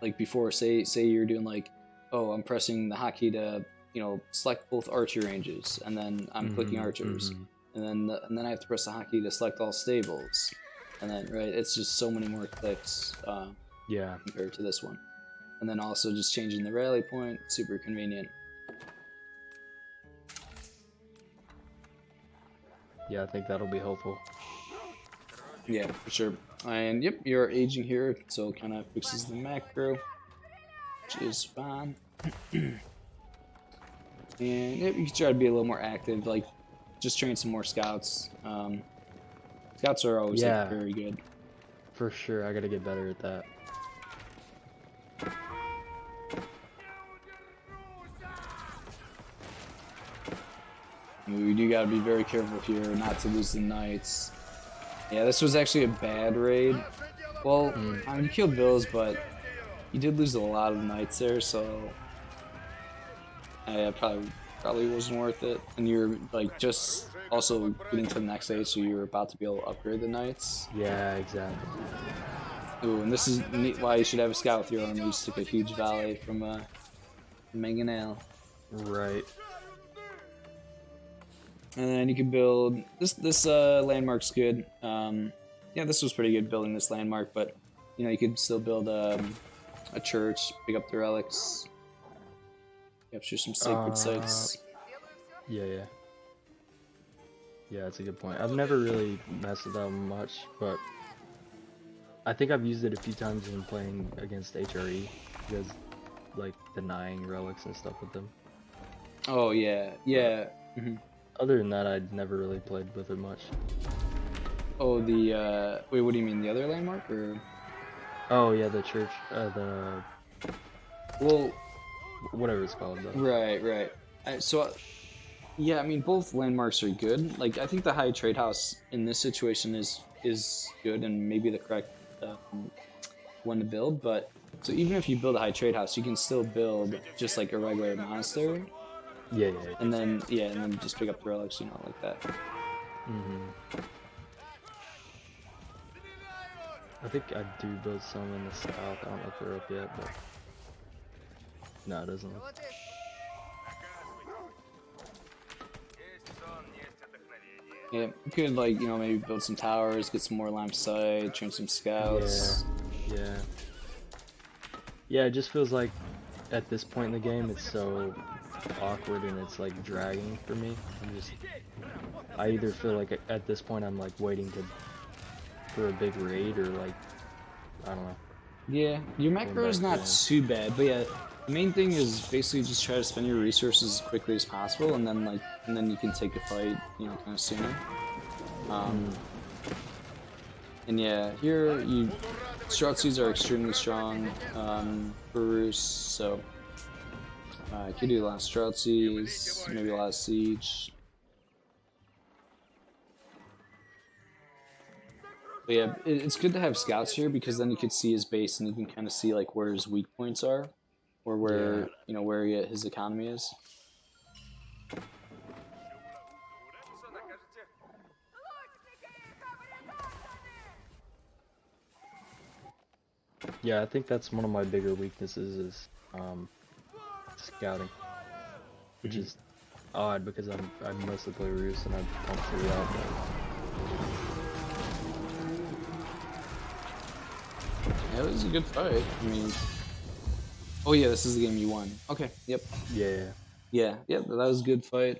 like before, say you're doing like, oh, I'm pressing the hotkey to, you know, select both archer ranges, and then I'm clicking archers, and then I have to press the hotkey to select all stables, and then it's just so many more clicks. Compared to this one, and then also just changing the rally point, super convenient. Yeah, I think that'll be helpful. Yeah, for sure. And yep, you're aging here, so it kind of fixes the macro, which is fine. And yep, you can try to be a little more active, like just train some more scouts. Scouts are always like, very good. For sure, I gotta get better at that. We do gotta be very careful here not to lose the knights. Yeah, this was actually a bad raid. Well, I mean, you killed Bills, but you did lose a lot of knights there, so yeah, probably wasn't worth it. And you're like just also getting to the next stage, so you're about to be able to upgrade the knights. Yeah, exactly. Ooh, and this is why you should have a scout with your army. You just took a huge volley from Mangonel. Right. And then you can build this landmark's good. Yeah, this was pretty good building this landmark, but you know, you could still build a church, pick up the relics, capture some sacred sites. Yeah, that's a good point. I've never really messed with that much, but I think I've used it a few times when playing against HRE, because like denying relics and stuff with them. Oh yeah. Other than that, I'd never really played with it much. Oh, the wait, what do you mean, the other landmark, or? Oh yeah, the church, well, whatever it's called though. Right. Yeah, I mean, both landmarks are good. Like, I think the high trade house in this situation is good and maybe the correct one to build. But so even if you build a high trade house, you can still build just like a regular monastery. Yeah. And then just pick up the relics, you know, like that. I think I do build some in the south. I don't know if they're up yet, but no, it doesn't look. Yeah, you could, like, you know, maybe build some towers, get some more line sight, train some scouts. Yeah, it just feels like at this point in the game it's so awkward and it's like dragging for me. I either feel like at this point I'm like waiting for a big raid, or like, I don't know. Yeah, your macro is not too bad, but yeah, the main thing is basically just try to spend your resources as quickly as possible, and then you can take a fight, you know, kind of sooner. And yeah, here Strautsies are extremely strong for Rus, so you could do a lot of Strautsies, maybe a lot of Siege. But yeah, it's good to have scouts here because then you could see his base and you can kind of see like where his weak points are, or Yeah. where where his economy is. Yeah, I think that's one of my bigger weaknesses is scouting, which Hmm. is odd because I mostly play Roost and I don't figure it out. Yeah, it was a good fight. I mean, oh yeah, this is the game you won. Okay, yep, Yeah, yeah, that was a good fight.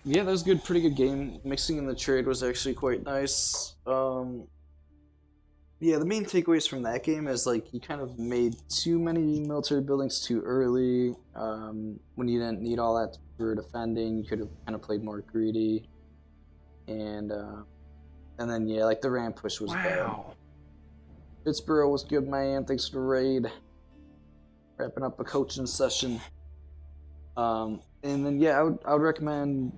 Yeah, that was good, pretty good game. Mixing in the trade was actually quite nice. Yeah, the main takeaways from that game is like you kind of made too many military buildings too early. When you didn't need all that for defending, you could have kind of played more greedy. And then yeah, like the ramp push was bad. wow. Pittsburgh was good, man. Thanks for the raid. Wrapping up a coaching session. And then yeah, I would recommend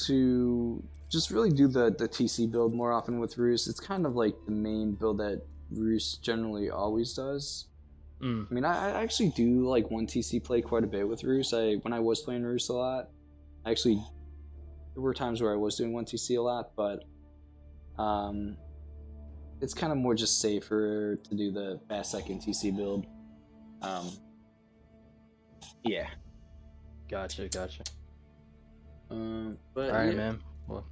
to just really do the TC build more often with Roos. It's kind of like the main build that Roos generally always does. Mm. I mean, I actually do like one TC play quite a bit with Roos. When I was playing Roos a lot, I actually there were times where I was doing one TC a lot, but um, it's kind of more just safer to do the fast second TC build. Um, yeah. Gotcha, gotcha. But All right, yeah, man. Well,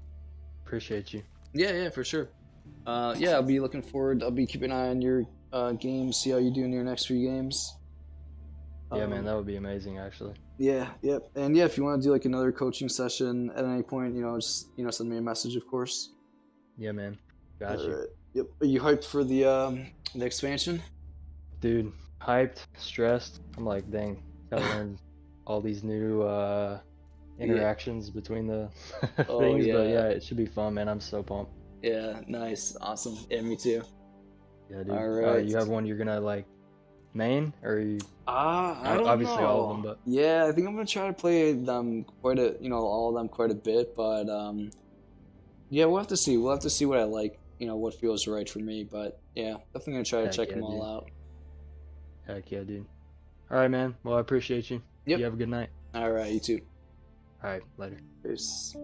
appreciate you. yeah, for sure. Yeah, I'll be looking forward. I'll be keeping an eye on your games, see how you do in your next few games. Yeah, man, Um, that would be amazing, actually. yeah, yep, and yeah, if you want to do like another coaching session at any point, just send me a message, of course. Yeah, man. All Got you. right. Yep. Are you hyped for the expansion? Dude, hyped, stressed. I'm like, dang, gotta learn all these new Yeah. interactions between the Oh things, but yeah. yeah, it should be fun, man. I'm so pumped. Yeah. Nice. Awesome. Yeah, me too. Yeah, dude. All right. You have one you're gonna like main, or you I don't obviously all of know. them, but Yeah, I think I'm gonna try to play them quite a all of them quite a bit, but yeah, we'll have to see. We'll have to see what I like. What feels right for me. But yeah, definitely gonna try to heck check yeah, them all dude. out. Heck yeah, dude. All right, man. Well, I appreciate you. You Yep. have a good night. All right. You too. All right, later. Peace.